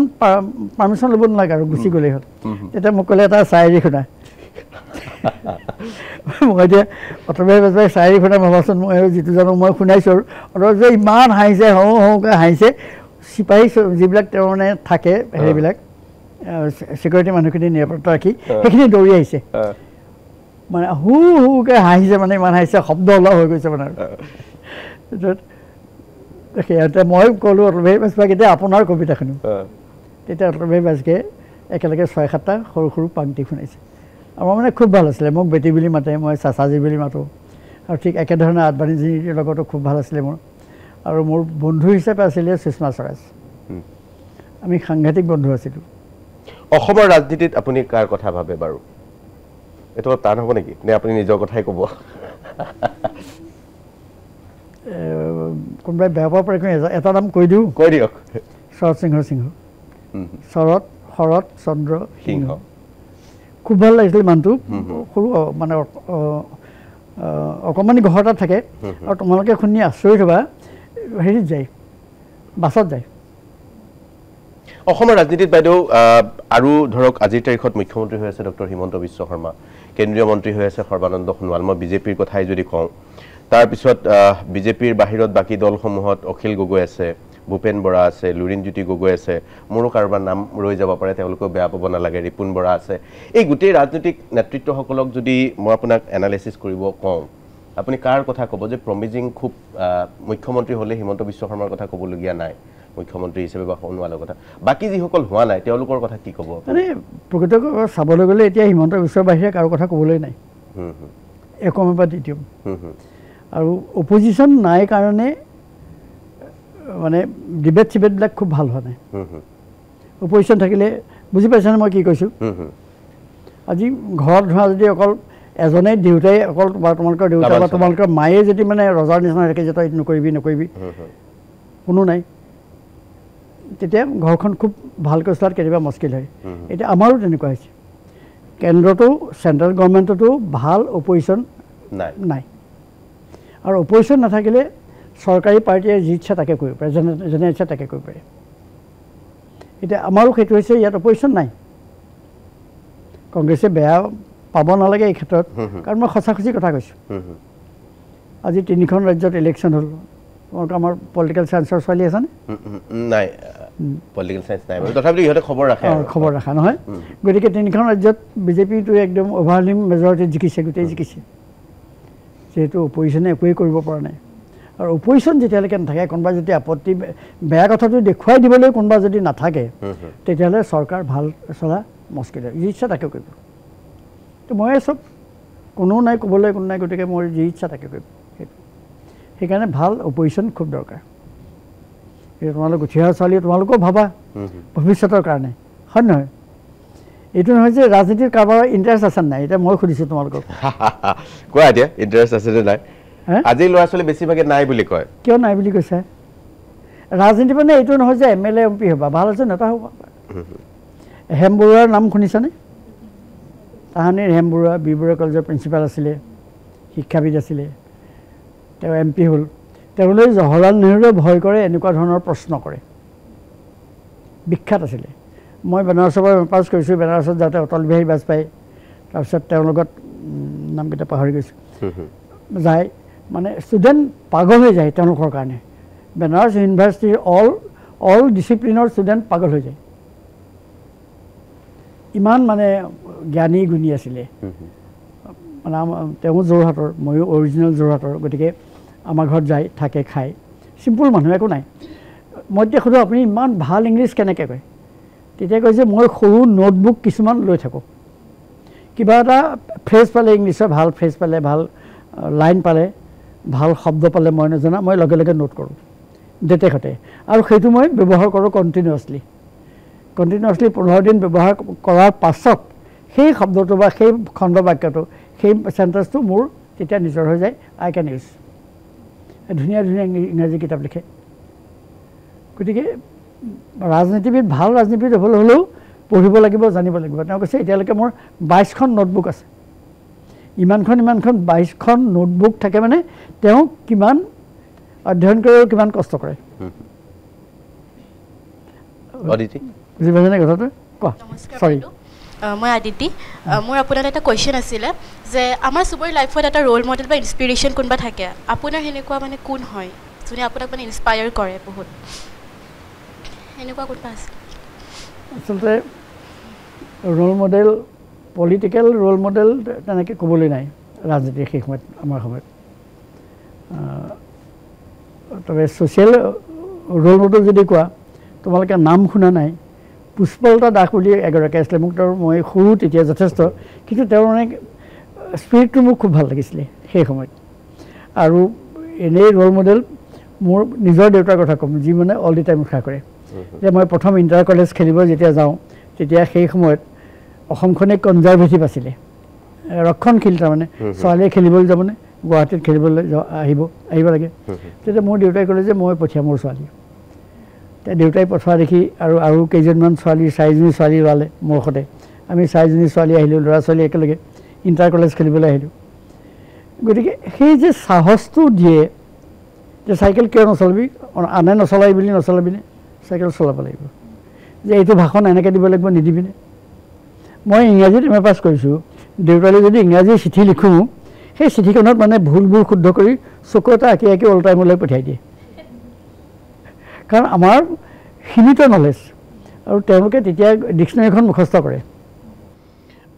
পাৰ্মিশ্যন ল'ব নালাগে আৰু গুচি গ'লেই হ'ল। তেতিয়া মোক ক'লে এটা চায়েৰী শুনা। মই এতিয়া অটল বিহাৰী বাজপেয়ী চায়েৰী শুনা ভাবাচোন, মই আৰু যিটো জানো মই শুনাইছোঁ। আৰু অটল বিহাৰী ইমান হাঁহিছে, হওঁকৈ হাঁহিছে। চিপাহী যিবিলাক তেওঁৰ মানে থাকে হেৰিবিলাক, ছিকিউৰিটি মানুহখিনি নিৰাপত্তা ৰাখি, সেইখিনি দৌৰি আহিছে, মানে হুকৈ হাঁহিছে, মানে ইমান হাঁহিছে, শব্দ ওলোৱা হৈ গৈছে মানে। তাৰপিছত সেয়াতে মই ক'লোঁ অটল বিহাৰী বাজপেয়ীক এতিয়া আপোনাৰ কবিতা শুনো। তেতিয়া অটল বিহাৰী বাজপেয়ীয়ে একেলগে 6-7টা সৰু সৰু পাংক্তি শুনাইছে। আমাৰ মানে খুব ভাল আছিলে, মোক বেটী বুলি মাতে, মই চাচাজী বুলি মাতোঁ। আৰু ঠিক একেধৰণে আদৱানীজীৰ লগতো খুব ভাল আছিলে মোৰ। আৰু মোৰ বন্ধু হিচাপে আছিলে সুষমা স্বৰাজ, আমি সাংঘাতিক বন্ধু আছিলোঁ। অসমৰ ৰাজনীতিত আপুনি কাৰ কথা ভাবে বাৰু এটো টান হ'ব নেকি নে আপুনি নিজৰ কথাই ক'ব কোনোবাই বেয়া পাব পাৰে এটা নাম কৈ দিওঁ কৈ দিয়ক শৰৎ সিংহ শৰৎ চন্দ্ৰ সিংহ খুব ভাল লাগিছিল মানুহটো সৰু মানে অকণমানি ঘৰ এটাত থাকে আৰু তোমালোকে শুনি আচৰিত হ'বা হেৰিত যায় বাছত যায় অসমৰ ৰাজনীতিত বাইদেউ আৰু ধৰক আজিৰ তাৰিখত মুখ্যমন্ত্ৰী হৈ আছে ডক্টৰ হিমন্ত বিশ্ব শৰ্মা কেন্দ্ৰীয় মন্ত্ৰী হৈ আছে সৰ্বানন্দ সোণোৱাল মই বিজেপিৰ কথাই যদি কওঁ তাৰপিছত বিজেপিৰ বাহিৰত বাকী দলসমূহত অখিল গগৈ আছে ভূপেন বৰা আছে লুৰিণজ্যোতি গগৈ আছে মোৰো কাৰোবাৰ নাম ৰৈ যাব পাৰে তেওঁলোকেও বেয়া পাব নালাগে ৰিপুণ বৰা আছে এই গোটেই ৰাজনৈতিক নেতৃত্বসকলক যদি মই আপোনাক এনালাইচিছ কৰিব কওঁ আপুনি কাৰ কথা ক'ব যে প্ৰমিজিং খুব মুখ্যমন্ত্ৰী হ'লে হিমন্ত বিশ্ব শৰ্মাৰ কথা ক'বলগীয়া নাই মুখ্যমন্ত্ৰী হিচাপে বা সোণোৱালৰ কথা বাকী যিসকল হোৱা নাই তেওঁলোকৰ কথা কি ক'ব মানে প্ৰকৃত চাবলৈ গ'লে এতিয়া হিমন্ত বিশ্বৰ বাহিৰে কাৰো কথা ক'বলৈ নাই একমৰ পৰা দ্বিতীয় আৰু অপজিশ্যন নাই কাৰণে মানে ডিবেট চিবেটবিলাক খুব ভাল হোৱা নাই অপজিশ্যন থাকিলে বুজি পাইছেনে মই কি কৈছোঁ আজি ঘৰত ধৰা যদি অকল এজনেই দেউতাই অকল তোমালোকৰ দেউতা বা তোমালোকৰ মায়ে যদি মানে ৰজাৰ নিচিনা থাকে যে তই এইটো নকৰিবি কোনো নাই তেতিয়া ঘৰখন খুব ভালকৈ চলাত কেতিয়াবা মুস্কিল হয় এতিয়া আমাৰো তেনেকুৱা হৈছে কেন্দ্ৰটো চেণ্ট্ৰেল গভৰ্ণমেণ্টতো ভাল অপজিশ্যন নাই আৰু অপজিশ্যন নাথাকিলে চৰকাৰী পাৰ্টীয়ে যি ইচ্ছা তাকে কৰিব পাৰে যেনে ইচ্ছা তাকে কৰিব পাৰে এতিয়া আমাৰো সেইটো হৈছে ইয়াত অপজিশ্যন নাই কংগ্ৰেছে বেয়া পাব নালাগে এই ক্ষেত্ৰত কাৰণ মই সঁচা কথা কৈছোঁ আজি 3খন ৰাজ্যত ইলেকশ্যন হ'ল তোমালোকৰ আমাৰ পলিটিকেল চায়েন্সৰ ছোৱালী আছেনে নাই পলিটিকেল চায়েন্স নাই তথাপিও ইহঁতে খবৰ ৰাখা নহয় গতিকে 3খন ৰাজ্যত বিজেপিটো একদম অভাৰলিম মেজৰিটিত গোটেই জিকিছে যিহেতু অপজিশ্যনে একোৱেই কৰিব পৰা নাই আৰু অপজিশ্যন যেতিয়ালৈকে নাথাকে কোনোবা যদি আপত্তি বেয়া কথাটো দেখুৱাই দিবলৈ কোনোবা যদি নাথাকে তেতিয়াহ'লে চৰকাৰ ভাল চলা মুস্কিল হয় যি ইচ্ছা তাকে কৰিব তো মই চব কোনো নাই ক'বলৈ কোনো নাই গতিকে মই যি ইচ্ছা তাকে কৰিব সেইকাৰণে ভাল অপজিশ্যন খুব দৰকাৰ এতিয়া তোমালোক উঠি অহা ছোৱালী তোমালোকেও ভাবা ভৱিষ্যতৰ কাৰণে হয় নহয় এইটো নহয় যে ৰাজনীতিৰ কাৰোবাৰ ইণ্টাৰেষ্ট আছে নাই এতিয়া মই সুধিছোঁ তোমালোকক কোৱা এতিয়া ইণ্টাৰেষ্ট আছে নে নাই আজি ল'ৰা ছোৱালী বেছিভাগে নাই বুলি কয় কিয় নাই বুলি কৈছে ৰাজনীতি মানে এইটো নহয় যে MLA MP হ'বা ভাল আছে নেতা হ'ব হেম বৰুৱাৰ নাম শুনিছানে তাহানিৰ হেম বৰুৱা বি বৰুৱা কলেজৰ প্ৰিন্সিপাল আছিলে শিক্ষাবিদ আছিলে তেওঁ MP হ'ল তেওঁলৈ জৱাহৰলাল নেহৰুৱে ভয় কৰে এনেকুৱা ধৰণৰ প্ৰশ্ন কৰে বিখ্যাত আছিলে মই বেনাৰসৰ পৰা পাছ কৰিছোঁ বেনাৰসত যাওঁতে অটল বিহাৰী বাজপেয়ী তাৰপিছত তেওঁৰ লগত নামকেইটা পাহৰি গৈছোঁ যায় মানে ষ্টুডেণ্ট পাগল হৈ যায় তেওঁলোকৰ কাৰণে বেনাৰস ইউনিভাৰ্চিটিৰ অল ডিচিপ্লিনৰ ষ্টুডেণ্ট পাগল হৈ যায় ইমান মানে জ্ঞানী গুণী আছিলে মানে তেওঁ যোৰহাটৰ ময়ো অৰিজিনেল যোৰহাটৰ গতিকে আমাৰ ঘৰত যায় থাকে খায় চিম্পুল মানুহ একো নাই মই এতিয়া সোধোঁ আপুনি ইমান ভাল ইংলিছ কেনেকৈ কয় তেতিয়া কৈছে মই সৰু নোটবুক কিছুমান লৈ থাকোঁ কিবা এটা ফ্ৰেজ পালে ইংলিছৰ ভাল ফ্ৰেজ পালে ভাল লাইন পালে ভাল শব্দ পালে মই নজনা মই লগে লগে নোট কৰোঁ ডেটে খতে আৰু সেইটো মই ব্যৱহাৰ কৰোঁ কণ্টিনিউৱাছলি 15 দিন ব্যৱহাৰ কৰাৰ পাছত সেই শব্দটো বা সেই খণ্ড বাক্যটো সেই চেণ্টেন্সটো মোৰ তেতিয়া নিজৰ হৈ যায় আই কেন ইউজ ধুনীয়া ইংৰাজী কিতাপ লিখে গতিকে ৰাজনীতিবিদ ভাল ৰাজনীতিবিদ হ'বলৈ হ'লেও পঢ়িব লাগিব জানিব লাগিব তেওঁ কৈছে এতিয়ালৈকে মোৰ 22খন নোটবুক আছে ইমানখন 22খন নোটবুক থাকে মানে তেওঁ কিমান অধ্যয়ন কৰে আৰু কিমান কষ্ট কৰে বুজি পাইছেনে কথাটো কোৱা সৰি মই আদিতি মোৰ আপোনাৰ এটা কুৱেশ্যন আছিলে যে আমাৰ চবৰে লাইফত এটা ৰোল মডেল বা ইনস্পিৰেশ্যন কোনোবা থাকে আপোনাৰ সেনেকুৱা মানে কোন হয় যোনে আপোনাক মানে ইনস্পায়াৰ কৰে বহুত সেনেকুৱা কোনোবা আছে আচলতে role model political role model তেনেকৈ ক'বলৈ নাই ৰাজনীতিৰ সেই সময়ত আমাৰ সময়ত তবে ছ'চিয়েল ৰোল মডেল যদি কোৱা তোমালোকে নাম শুনা নাই পুষ্পলতা দাস বুলি এগৰাকী আছিলে মোক তেওঁৰ মই সৰু তেতিয়া যথেষ্ট কিন্তু তেওঁৰ মানে স্পিৰিটটো মোক খুব ভাল লাগিছিলে সেই সময়ত আৰু এনেই ৰোল মডেল মোৰ নিজৰ দেউতাৰ কথা ক'ম যি মানে অল দি টাইম উৎসাহ কৰে যে মই প্ৰথম ইণ্টাৰ কলেজ খেলিব যেতিয়া যাওঁ তেতিয়া সেই সময়ত অসমখনে কনজাৰভেটিভ আছিলে ৰক্ষণশীল তাৰমানে ছোৱালীয়ে খেলিবলৈ যাবনে গুৱাহাটীত খেলিবলৈ আহিব লাগে তেতিয়া মোৰ দেউতাই ক'লে যে মই পঠিয়াম মোৰ ছোৱালী তেতিয়া দেউতাই পঠোৱা দেখি আৰু কেইজনমান ছোৱালী 4জনী ছোৱালী ওলালে মোৰ সৈতে আমি 4জনী ছোৱালী আহিলোঁ ল'ৰা ছোৱালী একেলগে ইণ্টাৰ কলেজ খেলিবলৈ আহিলোঁ গতিকে সেই যে সাহসটো দিয়ে যে চাইকেল কিয় নচলাবি আনে নচলাই বুলি নচলাবিনে চাইকেল চলাব লাগিব যে এইটো ভাষণ এনেকৈ দিব লাগিব নিদিবিনে মই ইংৰাজীত এম এ পাছ কৰিছোঁ দেউতালৈ যদি ইংৰাজী চিঠি লিখোঁ সেই চিঠিখনত মানে ভুলবোৰ শুদ্ধ কৰি চকু এটা আঁকি আঁকি ওলটাই মোলৈ পঠিয়াই দিয়ে কাৰণ আমাৰ সীমিত নলেজ আৰু তেওঁলোকে তেতিয়া ডিক্সনেৰীখন মুখস্থ কৰে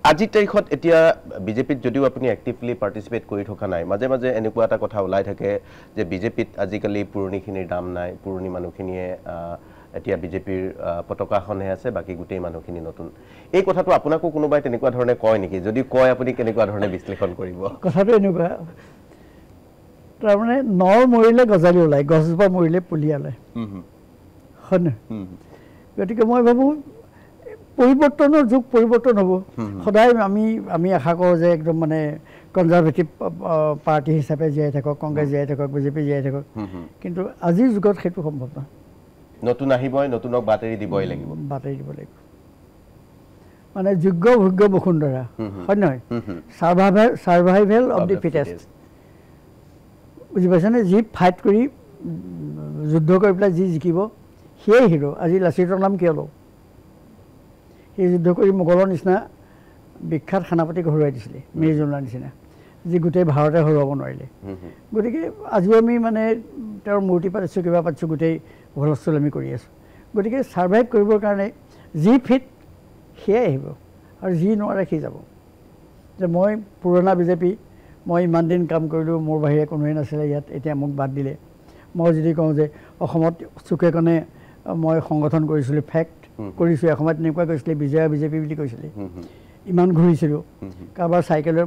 আজিৰ তাৰিখত এতিয়া বিজেপিত যদিও আপুনি এক্টিভলি পাৰ্টিচিপেট কৰি থকা নাই মাজে মাজে এনেকুৱা এটা কথা ওলাই থাকে যে বিজেপিত আজিকালি পুৰণিখিনিৰ দাম নাই পুৰণি মানুহখিনিয়ে এতিয়া বিজেপিৰ পতাকাখনহে আছে বাকী গোটেই মানুহখিনি নতুন এই কথাটো আপোনাকো কোনোবাই তেনেকুৱা ধৰণে কয় নেকি যদি কয় আপুনি কেনেকুৱা ধৰণে বিশ্লেষণ কৰিব কথাটো এনেকুৱা তাৰমানে নৰ মৰিলে গজালি ওলায় গছজোপা মৰিলে পুলি ওলায় হয় নহয় গতিকে মই ভাবোঁ পৰিৱৰ্তনৰ যুগ পৰিৱৰ্তন হ'ব সদায় আমি আশা কৰোঁ যে একদম মানে কনজাৰভেটিভ পাৰ্টি হিচাপে জীয়াই থাকক কংগ্ৰেছ জীয়াই থাকক বিজেপি জীয়াই থাকক কিন্তু আজিৰ যুগত সেইটো সম্ভৱ নহয় নতুন আহিবই নতুনক বাতৰি দিবই লাগিব মানে যোগ্য ভোগ্য বসুন্ধৰা হয় নহয় সাৰ্ভাইভেল অফ দি ফিটেষ্ট বুজি পাইছেনে যি ফাইট কৰি যুদ্ধ কৰি পেলাই যি জিকিব সেয়াই হিৰো আজি লাচিতৰ নাম কিয় লওঁ সেই যুদ্ধ কৰি মোগলৰ নিচিনা বিখ্যাত সেনাপতিক হৰুৱাই দিছিলে মীৰ জুমলাৰ নিচিনা যি গোটেই ভাৰতে হৰুৱাব নোৱাৰিলে গতিকে আজিও আমি মানে তেওঁৰ মূৰ্তি পাতিছোঁ কিবা পাতিছোঁ গোটেই হুলস্থুল আমি কৰি আছোঁ গতিকে ছাৰ্ভাইভ কৰিবৰ কাৰণে যি ফিট সেয়াই আহিব আৰু যি নোৱাৰে সি যাব যে মই পুৰণা বিজেপি মই ইমান দিন কাম কৰিলোঁ মোৰ বাহিৰে কোনোৱে নাছিলে ইয়াত এতিয়া মোক বাদ দিলে মই যদি কওঁ যে অসমত চুকে কোণে মই সংগঠন কৰিছিলোঁ ফেক্ট কৰিছোঁ এসময়ত তেনেকুৱা কৈছিলে বিজয়া বিজেপি বুলি কৈছিলে ইমান ঘূৰিছিলোঁ কাৰোবাৰ চাইকেলৰ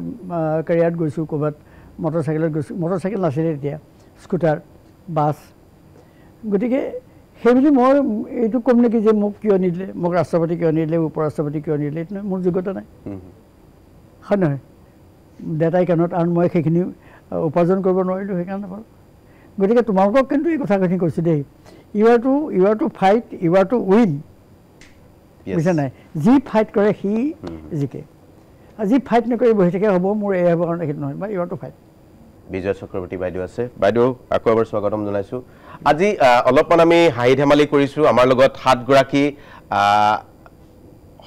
কেৰিয়াৰত গৈছোঁ ক'ৰবাত মটৰচাইকেলত গৈছোঁ মটৰচাইকেল নাছিলে তেতিয়া স্কুটাৰ বাছ গতিকে সেইবুলি মই এইটো ক'ম নেকি যে মোক কিয় নিদিলে মোক ৰাষ্ট্ৰপতি কিয় নিদিলে উপ ৰাষ্ট্ৰপতি কিয় নিদিলে এইটো মোৰ যোগ্যতা নাই হয় নহয় দেউতাই কাণত আৰু মই সেইখিনি উপাৰ্জন কৰিব নোৱাৰিলোঁ সেইকাৰণে বাৰু গতিকে তোমালোকক কিন্তু এই কথাখিনি কৈছোঁ দেই you are to fight you are to win বুজিছা নাই যি ফাইট কৰে সি জিকে আৰু যি ফাইট নকৰি বহি থাকে হ'ব মোৰ এয়া হ'ব কাৰণে সেইটো নহয় বা ইউ আৰ টু ফাইট বিজয় চক্ৰৱৰ্তী বাইদেউ আছে বাইদেউ আকৌ এবাৰ স্বাগতম জনাইছোঁ আজি অলপমান আমি হাঁহি ধেমালি কৰিছোঁ আমাৰ লগত 7গৰাকী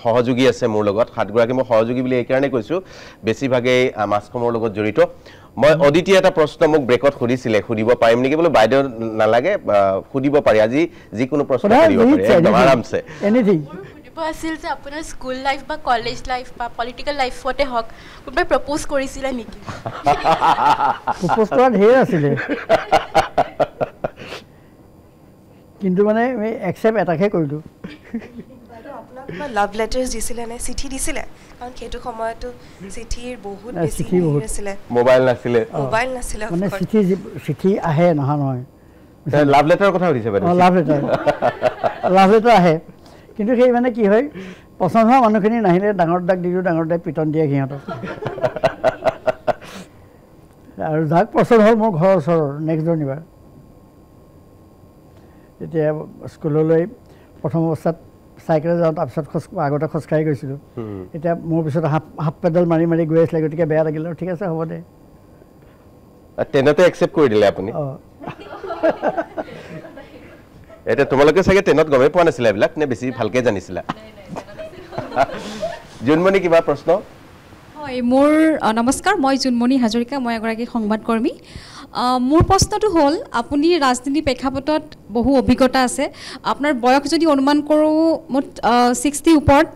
সহযোগী আছে মোৰ লগত 7গৰাকী মই সহযোগী বুলি এইকাৰণে কৈছোঁ বেছিভাগেই মাছকমৰ লগত জড়িত মই অদিতি এটা প্ৰশ্ন মোক ব্ৰেকত সুধিব পাৰিম নেকি বোলো বাইদেউ নালাগে সুধিব পাৰি আজি যিকোনো প্ৰশ্ন সুধিব পাৰি একদম আৰামছে এনিথিং আছিল যে আপোনাৰ স্কুল লাইফ বা কলেজ লাইফ বা পলিটিকেল লাইফতে হওক কোনোবাই প্ৰপ'জ কৰিছিলে নেকি প্ৰপ'জ কৰা ঢেৰ আছিলে কিন্তু মানে আমি একচেপ্ট এটাকে কৰিলোঁ লাভ লেটাৰ্ছ দিছিলে নে চিঠি দিছিলে কাৰণ সেইটো সময়তো চিঠিৰ বহুত বেছি আছিলে মোবাইল নাছিলে মানে চিঠি আহে নহয় লাভ লেটাৰৰ কথা সুধিছে বাইদেউ লাভ লেটাৰ আহে কিন্তু সেই মানে কি হয় পচন্দ হোৱা মানুহখিনি নাহিলে ডাঙৰ দাগ দিলোঁ ডাঙৰ দাগ পিটন দিয়ে সিহঁতক আৰু যাক পচন্দ হ'ল মোৰ ঘৰৰ ওচৰৰ নেক্সট ড'ৰ নিবাৰ তেতিয়া স্কুললৈ প্ৰথম অৱস্থাত চাইকেলে যাওঁ তাৰপিছত আগতে খোজকাঢ়ি গৈছিলোঁ এতিয়া মোৰ পিছত হাফ পেডেল মাৰি মাৰি গৈ আছিলে গতিকে বেয়া লাগিলে আৰু ঠিক আছে হ'ব দে ট্ৰেইনতে একচেপ্ট কৰি দিলে আপুনি এতিয়া তোমালোকে চাগে ট্ৰেইনত গমেই পোৱা নাছিলে এইবিলাক নে বেছি ভালকৈ জানিছিলা জোনমণি কিবা প্ৰশ্ন হয় মোৰ নমস্কাৰ মই জোনমণি হাজৰিকা মই এগৰাকী সংবাদকৰ্মী মোৰ প্ৰশ্নটো হ'ল আপুনি ৰাজনীতি প্ৰেক্ষাপটত বহু অভিজ্ঞতা আছে আপোনাৰ বয়স যদি অনুমান কৰোঁ মোৰ 60 ওপৰত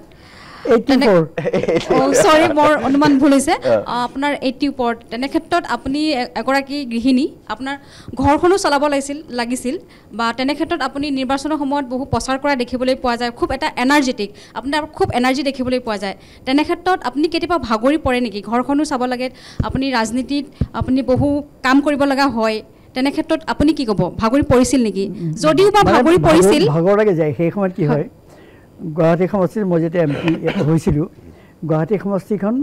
চৰি মোৰ অনুমান ভুল হৈছে আপোনাৰ 80 ওপৰত তেনে ক্ষেত্ৰত আপুনি এগৰাকী গৃহিণী আপোনাৰ ঘৰখনো চলাব লাগিছিল বা তেনে ক্ষেত্ৰত আপুনি নিৰ্বাচনৰ সময়ত বহু প্ৰচাৰ কৰা দেখিবলৈ পোৱা যায় খুব এটা এনাৰ্জেটিক আপোনাৰ খুব এনাৰ্জি দেখিবলৈ পোৱা যায় তেনে ক্ষেত্ৰত আপুনি কেতিয়াবা ভাগৰি পৰে নেকি ঘৰখনো চাব লাগে আপুনি ৰাজনীতিত আপুনি বহু কাম কৰিব লগা হয় তেনে ক্ষেত্ৰত আপুনি কি ক'ব ভাগৰি পৰিছিল নেকি যদিও বা ভাগৰি পৰিছিল ভাগৰ লাগে যায় সেই সময়ত কি হয় গুৱাহাটী সমষ্টিত মই যেতিয়া MP হৈছিলোঁ গুৱাহাটী সমষ্টিখন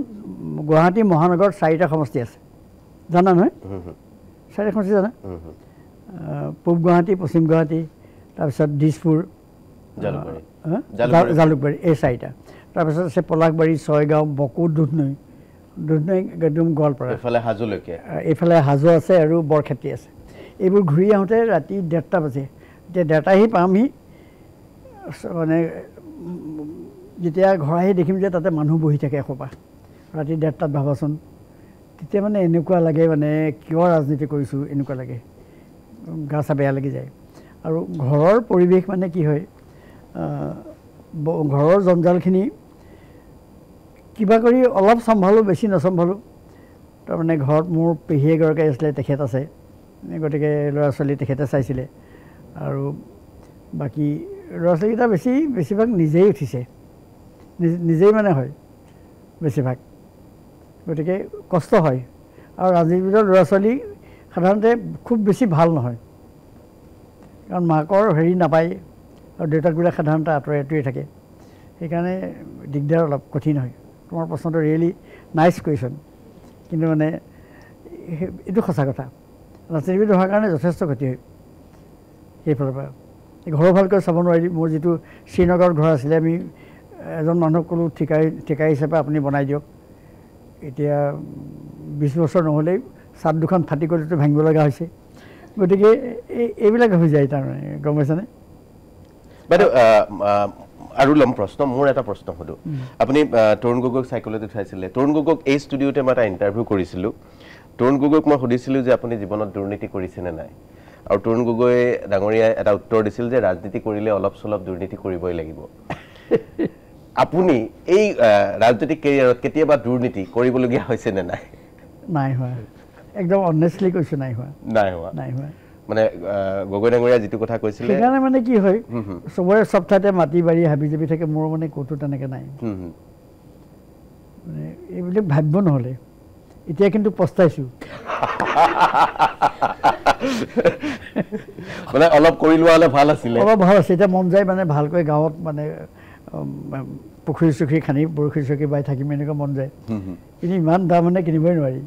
গুৱাহাটী মহানগৰত 4টা সমষ্টি আছে জানা নহয় 4টা সমষ্টি জানা পূব গুৱাহাটী পশ্চিম গুৱাহাটী তাৰপিছত দিছপুৰ জালুকবাৰী এই 4টা তাৰপিছত আছে পলাশবাৰী ছয়গাঁও বকো দুধনৈ একদম গোৱালপাৰা এইফালে হাজো আছে আৰু বৰক্ষেত্ৰী আছে এইবোৰ ঘূৰি আহোঁতে ৰাতি 1:30 বাজে এতিয়া 1:30 আহি পামহি মানে যেতিয়া ঘৰ আহি দেখিম যে তাতে মানুহ বহি থাকে এসোপা ৰাতি 1:30 ভাবাচোন তেতিয়া মানে এনেকুৱা লাগে মানে কিয় ৰাজনীতি কৰিছোঁ এনেকুৱা লাগে গা চা বেয়া লাগি যায় আৰু ঘৰৰ পৰিৱেশ মানে কি হয় ঘৰৰ জঞ্জালখিনি কিবা কৰি অলপ চম্ভালোঁ বেছি নচম্ভালোঁ তাৰমানে ঘৰত মোৰ পেহী এগৰাকী আছিলে তেখেত আছে গতিকে ল'ৰা ছোৱালী তেখেতে চাইছিলে আৰু বাকী ল'ৰা ছোৱালীকেইটা বেছিভাগ নিজেই উঠিছে নিজেই মানে হয় বেছিভাগ গতিকে কষ্ট হয় আৰু ৰাজনীতিবিদৰ ল'ৰা ছোৱালী সাধাৰণতে খুব বেছি ভাল নহয় কাৰণ মাকৰ হেৰি নাপায় আৰু দেউতাকবিলাক সাধাৰণতে আঁতৰাই থাকে সেইকাৰণে দিগদাৰ অলপ কঠিন হয় তোমাৰ প্ৰশ্নটো ৰিয়েলি নাইচ কুৱেশ্যন কিন্তু মানে এইটো সঁচা কথা ৰাজনীতিবিদ হোৱাৰ কাৰণে যথেষ্ট ক্ষতি হয় সেইফালৰ পৰা ঘৰৰ ভালকৈ চাব নোৱাৰি মোৰ যিটো শ্ৰীনগৰত ঘৰ আছিলে আমি এজন মানুহক ক'লোঁ ঠিকা হিচাপে আপুনি বনাই দিয়ক এতিয়া 20 বছৰ নহ'লেই ছাদ দুখন ফাটি গ'লেতো ভাঙিব লগা হৈছে গতিকে এইবিলাক হৈ যায় তাৰমানে গম পাইছেনে বাইদেউ আৰু লম প্ৰশ্ন মোৰ এটা প্ৰশ্ন সুধো আপুনি তৰুণ গগৈক সাইকোলজি উঠাইছিলে তৰুণ গগৈক এই ষ্টুডিঅ'তে মই এটা ইণ্টাৰভিউ কৰিছিলোঁ তৰুণ গগৈক মই সুধিছিলোঁ যে আপুনি জীৱনত দুৰ্নীতি কৰিছেনে নাই আৰু তৰুণ গগৈ ডাঙৰীয়াই এটা উত্তৰ দিছিল যে ৰাজনীতি কৰিলে অলপ চলপ দুৰ্নীতি কৰিবই লাগিব আপুনি এই ৰাজনৈতিক কেৰিয়াৰত কেতিয়াবা দুৰ্নীতি কৰিবলগীয়া হৈছেনে নাই নাই হোৱা একদম অনেষ্টলি কৈছোঁ নাই হোৱা মানে গগৈ ডাঙৰীয়া যিটো কথা কৈছিলে সেইকাৰণে মানে কি হয় চবৰে চব ঠাইতে মাটি বাৰী হাবি জাবি থাকে মোৰ মানে ক'তো তেনেকৈ নাই মানে এইবিলাক ভাবিব নহ'লে এতিয়া কিন্তু পস্তাইছোঁ মানে অলপ কৰি লোৱা হ'লে ভাল আছিলে অলপ ভাল আছে এতিয়া মন যায় মানে ভালকৈ গাঁৱত মানে পুখুৰী চুখুৰী খান্দি বৰশী চৰশী বাই থাকিম এনেকুৱা মন যায় কিন্তু ইমান দাম মানে কিনিবই নোৱাৰি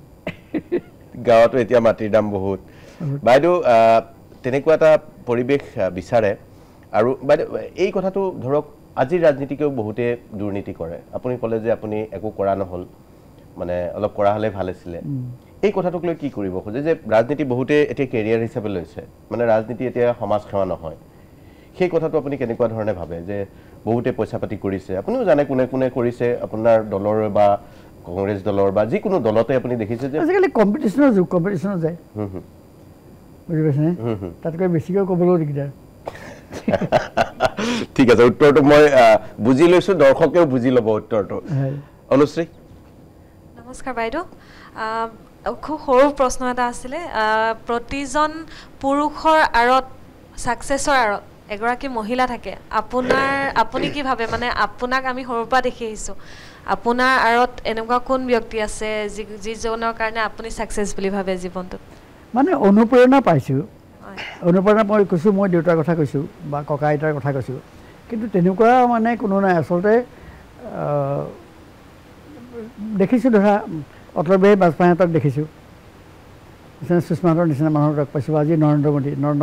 গাঁৱতো এতিয়া মাটিৰ দাম বহুত বাইদেউ তেনেকুৱা এটা পৰিৱেশ বিচাৰে আৰু বাইদেউ এই কথাটো ধৰক আজিৰ ৰাজনীতিকেও বহুতে দুৰ্নীতি কৰে আপুনি ক'লে যে আপুনি একো কৰা নহ'ল মানে অলপ কৰা হ'লে ভাল আছিলে এই কথাটোক লৈ কি কৰিব খোজে যে ৰাজনীতি বহুতে এতিয়া কেৰিয়াৰ হিচাপে লৈছে মানে ৰাজনীতি এতিয়া সমাজ সেৱা নহয় সেই কথাটো আপুনি কেনেকুৱা ধৰণে ভাবে যে বহুতে পইচা পাতি কৰিছে আপুনিও জানে কোনে কোনে কৰিছে আপোনাৰ দলৰ বা কংগ্ৰেছ দলৰ বা যিকোনো দলতে আপুনি দেখিছে যে আজিকালি কম্পিটিশ্যনৰ যুগ কম্পিটিশ্যনত যায় বুজি পাইছেনে তাতকৈ বেছিকৈ ক'বলৈও দিগদাৰ ঠিক আছে উত্তৰটো মই বুজি লৈছোঁ দৰ্শকেও বুজি ল'ব উত্তৰটো অনুশ্ৰী নমস্কাৰ বাইদেউ খুব সৰু প্ৰশ্ন এটা আছিলে প্ৰতিজন পুৰুষৰ আঁৰত ছাকচেছৰ আঁৰত এগৰাকী মহিলা থাকে আপুনি কি ভাবে মানে আপোনাক আমি সৰুৰ পৰা দেখি আহিছোঁ আপোনাৰ আঁৰত এনেকুৱা কোন ব্যক্তি আছে যিজনৰ কাৰণে আপুনি ছাকচেছ বুলি ভাবে জীৱনটোত মানে অনুপ্ৰেৰণা পাইছোঁ অনুপ্ৰেৰণা মই কৈছোঁ মই দেউতাৰ কথা কৈছোঁ বা ককা আইতাৰ কথা কৈছোঁ কিন্তু তেনেকুৱা মানে কোনো নাই আচলতে দেখিছোঁ ধৰা অটল বিহাৰী বাজপেয়ীহঁতক দেখিছোঁ সুষমাহঁতৰ নিচিনা মানুহক লগ পাইছোঁ আজি নৰেন্দ্ৰ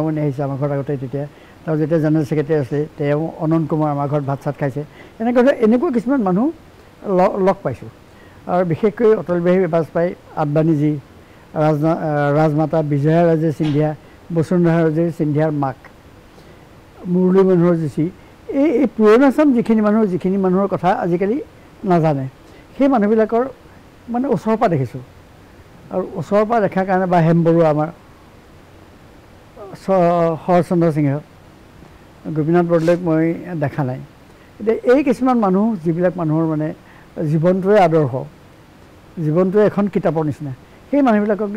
মোদী আহিছে আমাৰ ঘৰত আগতে তেতিয়া তেওঁ যেতিয়া জেনেৰেল ছেক্ৰেটাৰী আছিলে তেওঁ অনন্ত কুমাৰ আমাৰ ঘৰত ভাত চাত খাইছে এনেকুৱা কিছুমান মানুহ লগ পাইছোঁ আৰু বিশেষকৈ অটল বিহাৰী বাজপেয়ী আদবানীজী ৰাজমাতা বিজয়া ৰাজে সিন্ধিয়া বসুন্ধৰা ৰাজে সিন্ধিয়াৰ মাক মুৰলী মনোহৰ যোশী এই পুৰণা চাম যিখিনি মানুহৰ কথা আজিকালি নাজানে সেই মানুহবিলাকৰ মানে ওচৰৰ পৰা দেখিছোঁ আৰু ওচৰৰ পৰা দেখাৰ কাৰণে বা হেম বৰুৱা আমাৰ শৰৎচন্দ্ৰ সিংহ গোপীনাথ বৰদলৈক মই দেখা নাই এতিয়া এই কিছুমান মানুহ যিবিলাক মানুহৰ মানে জীৱনটোৱে আদৰ্শ জীৱনটোৱে এখন কিতাপৰ নিচিনা সেই মানুহবিলাকক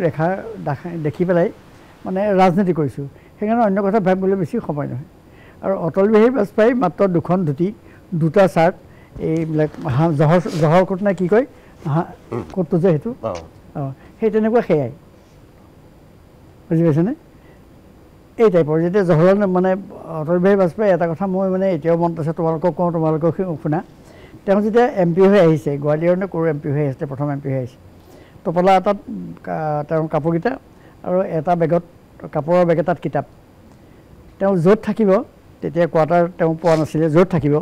দেখি পেলাই মানে ৰাজনীতি কৰিছোঁ সেইকাৰণে অন্য কথা ভাবিবলৈ বেছি সময় নহয় আৰু অটল বিহাৰী বাজপেয়ী মাত্ৰ দুখন ধুতি দুটা চাৰ্ট এইবিলাক জহৰ কোট নে কি কয় কোটটো যে সেইটো সেই তেনেকুৱা সেয়াই বুজি পাইছেনে এই টাইপৰ যেতিয়া জৱাহৰলাল মানে অটল বিহাৰী বাজপেয়ী এটা কথা মই মানে এতিয়াও মনত আছে তোমালোকক কওঁ তোমালোকক শুনা তেওঁ যেতিয়া MP হৈ আহিছে গোৱালিয়ৰ নে ক'ৰ MP হৈ আহিছে প্ৰথম MP হৈ আহিছে টোপলা এটাত তেওঁৰ কাপোৰকেইটা আৰু এটা বেগত কাপোৰৰ বেগ এটাত কিতাপ তেওঁ য'ত থাকিব তেতিয়া কোৱাৰ্টাৰ তেওঁ পোৱা নাছিলে য'ত থাকিব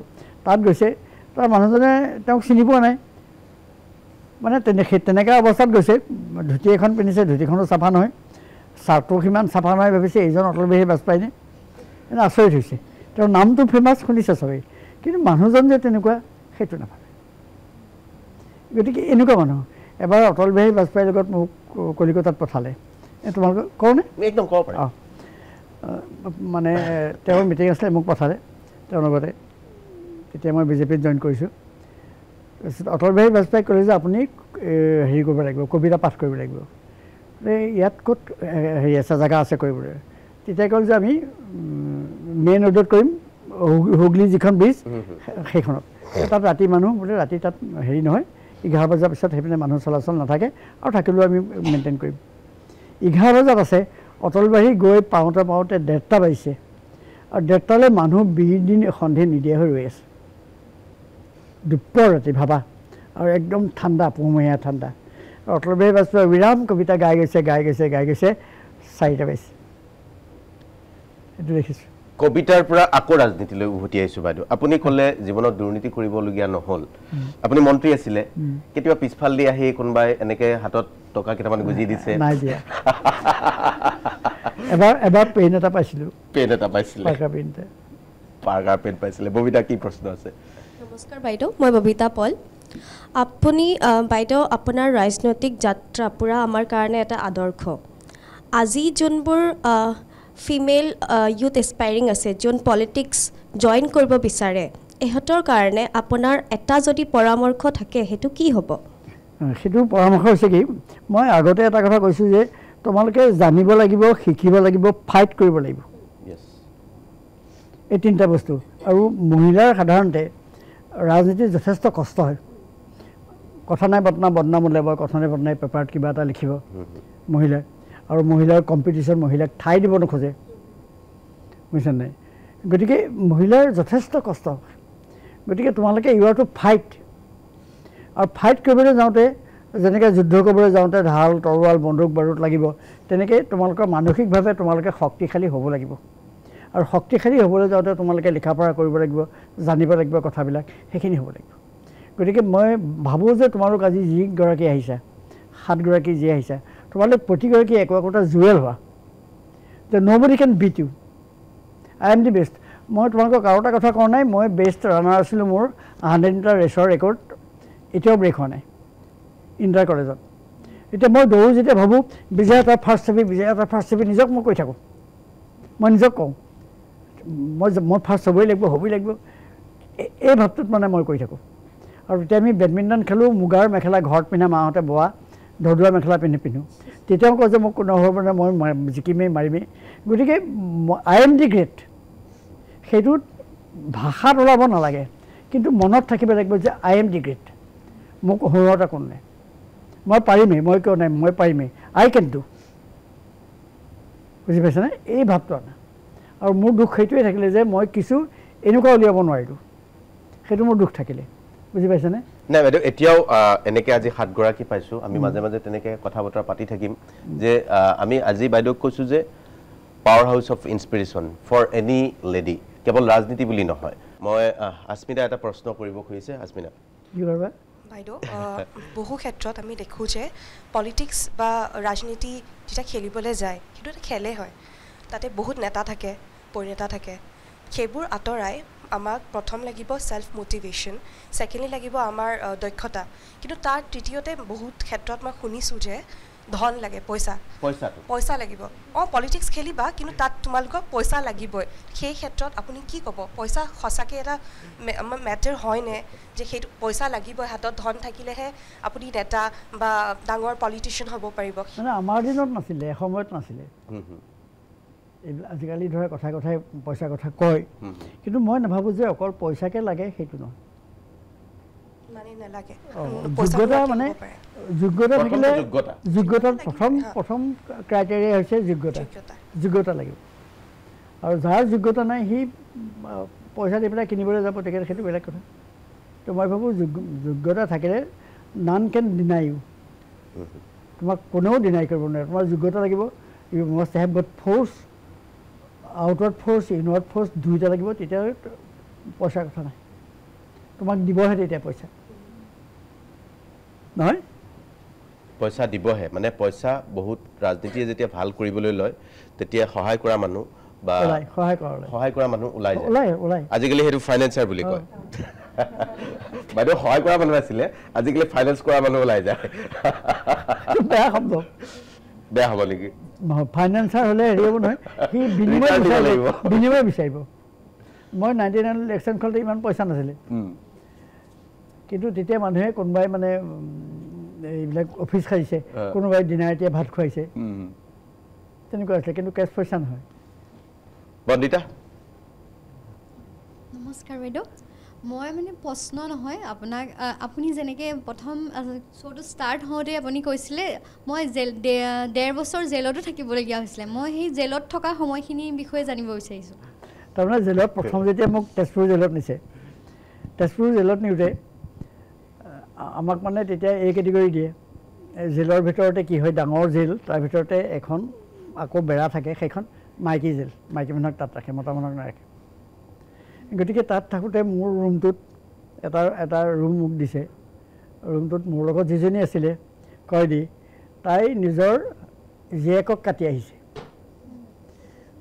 তাত গৈছে তাৰ মানুহজনে তেওঁক চিনি পোৱা নাই মানে তেনেকুৱা অৱস্থাত গৈছে ধুতি এখন পিন্ধিছে ধুতিখনো চাফা নহয় চাৰ্টটো সিমান চাফা নহয় ভাবিছে এইজন অটল বিহাৰী বাজপেয়ী নে এনে আচৰিত হৈছে তেওঁৰ নামটো ফেমাছ শুনিছে চবেই কিন্তু মানুহজন যে তেনেকুৱা সেইটো নাভাবে গতিকে এনেকুৱা মানুহ এবাৰ অটল বিহাৰী বাজপেয়ীৰ লগত মোক কলিকতাত পঠালে তোমালোকে কওঁনে একদম ক'ব পাৰে মানে তেওঁৰ মিটিং আছিলে মোক পঠালে তেওঁৰ লগতে তেতিয়া মই বিজেপিত জইন কৰিছোঁ তাৰপিছত অটল বিহাৰী বাজপেয়ীক ক'লে যে আপুনি হেৰি কৰিব লাগিব কবিতা পাঠ কৰিব লাগিব ইয়াত ক'ত হেৰি আছে জেগা আছে কৰিবলৈ তেতিয়া ক'লে যে আমি মেইন ৰোডত কৰিম হুগলী যিখন ব্ৰিজ সেইখনত তাত ৰাতি মানুহ বোলে ৰাতি তাত হেৰি নহয় 11 বজাৰ পিছত সেইপিনে মানুহ চলাচল নাথাকে আৰু থাকিলেও আমি মেইনটেইন কৰিম 11 বজাত আছে অটল বিহাৰী গৈ পাওঁতে 1:30 বাজিছে আৰু 1:30লৈ মানুহ বিদিন সন্ধি নিদিয়া হৈ ৰৈ আছে দুপৰ ৰাতি ভাবা আৰু একদম ঠাণ্ডা পুহমহীয়া ঠাণ্ডা অটল বিহাৰী বাজপেয়ী বিৰাম কবিতা গাই গৈছে 4টা বাজিছে এইটো দেখিছোঁ কবিতাৰ পৰা আকৌ ৰাজনীতিলৈ উভতি আহিছোঁ বাইদেউ আপুনি ক'লে জীৱনত দুৰ্নীতি কৰিবলগীয়া নহ'ল আপুনি মন্ত্ৰী আছিলে কেতিয়াবা পিছফাল দি আহি কোনোবাই এনেকৈ হাতত টকা কেইটামান গুজি দিছে নাই দিয়া এবাৰ পেন এটা পাইছিলোঁ পাৰ্কাৰ পেন পাইছিলে ববিতা কি প্ৰশ্ন আছে নমস্কাৰ বাইদেউ মই ববিতা পল আপুনি বাইদেউ আপোনাৰ ৰাজনৈতিক যাত্ৰা পূৰা আমাৰ কাৰণে এটা আদৰ্শ আজি যোনবোৰ ফিমেল ইউথ এস্পাইৰিং আছে যোন পলিটিক্স জইন কৰিব বিচাৰে ইহঁতৰ কাৰণে আপোনাৰ এটা যদি পৰামৰ্শ থাকে সেইটো কি হ'ব সেইটো পৰামৰ্শ হৈছে কি মই আগতে এটা কথা কৈছোঁ যে তোমালোকে জানিব লাগিব শিকিব লাগিব ফাইট কৰিব লাগিব এই তিনিটা বস্তু আৰু মহিলাৰ সাধাৰণতে ৰাজনীতিত যথেষ্ট কষ্ট হয় কথা নাই বদনাম ওলাব কথা নাই বদনাম পেপাৰত কিবা এটা লিখিব মহিলাই আৰু মহিলাৰ কম্পিটিশ্যন মহিলাক ঠাই দিব নোখোজে বুজিছে নাই গতিকে মহিলাৰ যথেষ্ট কষ্ট গতিকে তোমালোকে ইউ আৰ টু ফাইট আৰু ফাইট কৰিবলৈ যাওঁতে যেনেকৈ যুদ্ধ কৰিবলৈ যাওঁতে ঢাল তৰোৱাল বন্দুক বাৰুদ লাগিব তেনেকৈ তোমালোকৰ মানসিকভাৱে তোমালোকে শক্তিশালী হ'ব লাগিব আৰু শক্তিশালী হ'বলৈ যাওঁতে তোমালোকে লিখা পঢ়া কৰিব লাগিব জানিব লাগিব কথাবিলাক সেইখিনি হ'ব লাগিব গতিকে মই ভাবোঁ যে তোমালোক আজি যিগৰাকী আহিছা 7 গৰাকী যি আহিছা তোমালোক প্ৰতিগৰাকী একোটা জুৱেল হোৱা যে nobody can beat you I am the best মই তোমালোকক আৰু এটা কথা কোৱা নাই মই বেষ্ট ৰানাৰ আছিলোঁ মোৰ 100 মিটাৰ ৰেচৰ ৰেকৰ্ড এতিয়াও ব্ৰেক হোৱা নাই ইণ্টাৰ কলেজত এতিয়া মই দৌৰোঁ যেতিয়া ভাবোঁ বিজয়াটা ফাৰ্ষ্ট চেভি নিজক মই কৈ থাকোঁ মই নিজক কওঁ মই ফাৰ্ষ্ট হ'বই লাগিব এই ভাৱটোত মানে মই কৈ থাকোঁ আৰু তেতিয়া আমি বেডমিণ্টন খেলোঁ মুগাৰ মেখেলা ঘৰত পিন্ধা মাহঁতে বোৱা ধদুৱা মেখেলা পিন্ধোঁ তেতিয়াও কয় যে মোক নহ'ব মানে মই জিকিমেই মাৰিমেই গতিকে আই এম দি গ্ৰেট সেইটোত ভাষাত ওলাব নালাগে কিন্তু মনত থাকিব লাগিব যে আই এম দি গ্ৰেট মোক হৰুৱাটা কোন নাই মই পাৰিমেই মই কিয় নাই মই পাৰিমেই আই কেন ডু বুজি পাইছেনে এই ভাৱটো আনা আৰু মোৰ দুখ সেইটোৱে থাকিলে যে মই কিছু এনেকুৱা উলিয়াব নোৱাৰিলোঁ সেইটো মোৰ দুখ থাকিলে বুজি পাইছেনে নাই বাইদেউ এতিয়াও এনেকৈ আজি 7 গৰাকী পাইছোঁ আমি মাজে মাজে তেনেকৈ কথা বতৰা পাতি থাকিম যে আমি আজি বাইদেউক কৈছোঁ যে powerhouse of inspiration for any lady কেৱল ৰাজনীতি বুলি নহয় মই আস্মিতা এটা প্ৰশ্ন কৰিব খুজিছে আস্মিতা কি কৰিবা বাইদেউ বহু ক্ষেত্ৰত আমি দেখোঁ যে পলিটিক্স বা ৰাজনীতি যেতিয়া খেলিবলৈ যায় সেইটো এটা খেলে হয় তাতে বহুত নেতা থাকে পৰিনেতা থাকে সেইবোৰ আঁতৰাই আমাক প্ৰথম লাগিব সেল্ফ মোটিভেশ্যন সেকেণ্ডলি লাগিব আমাৰ দক্ষতা কিন্তু তাৰ তৃতীয়তে বহুত ক্ষেত্ৰত মই শুনিছোঁ যে ধন লাগে পইচা লাগিব পলিটিক্স খেলিবা কিন্তু তাত তোমালোকক পইচা লাগিবই সেই ক্ষেত্ৰত আপুনি কি ক'ব পইচা সঁচাকৈ এটা মেটাৰ হয়নে যে সেইটো পইচা লাগিবই হাতত ধন থাকিলেহে আপুনি নেতা বা ডাঙৰ পলিটিচিয়ান হ'ব পাৰিব মানে আমাৰ দিনত নাছিলে এসময়ত নাছিলে আজিকালি ধৰা কথাই পইচা কথা কয় কিন্তু মই নাভাবোঁ যে অকল পইচাকে লাগে সেইটো নহয় মানে নালাগে যোগ্যতা মানে যোগ্যতা থাকিলে যোগ্যতাৰ প্ৰথম ক্ৰাইটেৰিয়া হৈছে যোগ্যতা লাগিব আৰু যাৰ যোগ্যতা নাই সি পইচা দি পেলাই কিনিবলৈ যাব তেখেতে সেইটো বেলেগ কথা তো মই ভাবোঁ যোগ্যতা থাকিলে নান কেন ডিনাই ইউ তোমাক কোনেও ডিনাই কৰিব নোৱাৰে তোমাৰ যোগ্যতা লাগিব you must have got force outward force inward force দুইটা লাগিব তেতিয়া পইচাৰ কথা নাই তোমাক দিবহে তেতিয়া পইচা নহয় পইচা দিবহে মানে পইচা বহুত ৰাজনীতিয়ে যেতিয়া ভাল কৰিবলৈ লয় তেতিয়া সহায় কৰা মানুহ বা সহায় কৰা মানুহ ওলাই যায় আজিকালি সেইটো ফাইনেন্সাৰ বুলি কয় বাইদেউ সহায় কৰা মানুহ আছিলে আজিকালি ফাইনেন্স কৰা মানুহ ওলাই যায় বেয়া শব্দ বেয়া হ'ব নেকি ফাইনেন্সাৰ হ'লে হেৰি হ'ব নহয় সি বিনিময় বিচাৰিব মই 99 ইলেকশ্যন খেলোঁতে ইমান পইচা নাছিলে কিন্তু তেতিয়া মানুহে কোনোবাই মানে এইবিলাক অফিচ খাইছে কোনোবাই দিনাৰ এতিয়া ভাত খুৱাইছে তেনেকুৱা আছিলে কিন্তু কেছ পইচা নহয় বন্দিতা নমস্কাৰ বাইদেউ মই মানে প্ৰশ্ন নহয় আপোনাক আপুনি যেনেকৈ প্ৰথম শ্ব'টো ষ্টাৰ্ট হওঁতে আপুনি কৈছিলে মই 1.5 বছৰ জেলতো থাকিবলগীয়া হৈছিলে মই সেই জেলত থকা সময়খিনিৰ বিষয়ে জানিব বিচাৰিছোঁ তাৰমানে জেলত প্ৰথম যেতিয়া মোক তেজপুৰ জেলত নিছে তেজপুৰ জেলত নিওঁতে আমাক মানে তেতিয়া এই কেটেগৰী দিয়ে জেলৰ ভিতৰতে কি হয় ডাঙৰ জেল তাৰ ভিতৰতে এখন আকৌ বেৰা থাকে সেইখন মাইকী জেল মাইকী মানুহক তাত ৰাখে মতা মানুহক নাৰাখে গতিকে তাত থাকোঁতে মোৰ ৰুমটোত এটা ৰুম মোক দিছে ৰুমটোত মোৰ লগত যিজনী আছিলে কয়দী তাই নিজৰ জীয়েকক কাটি আহিছে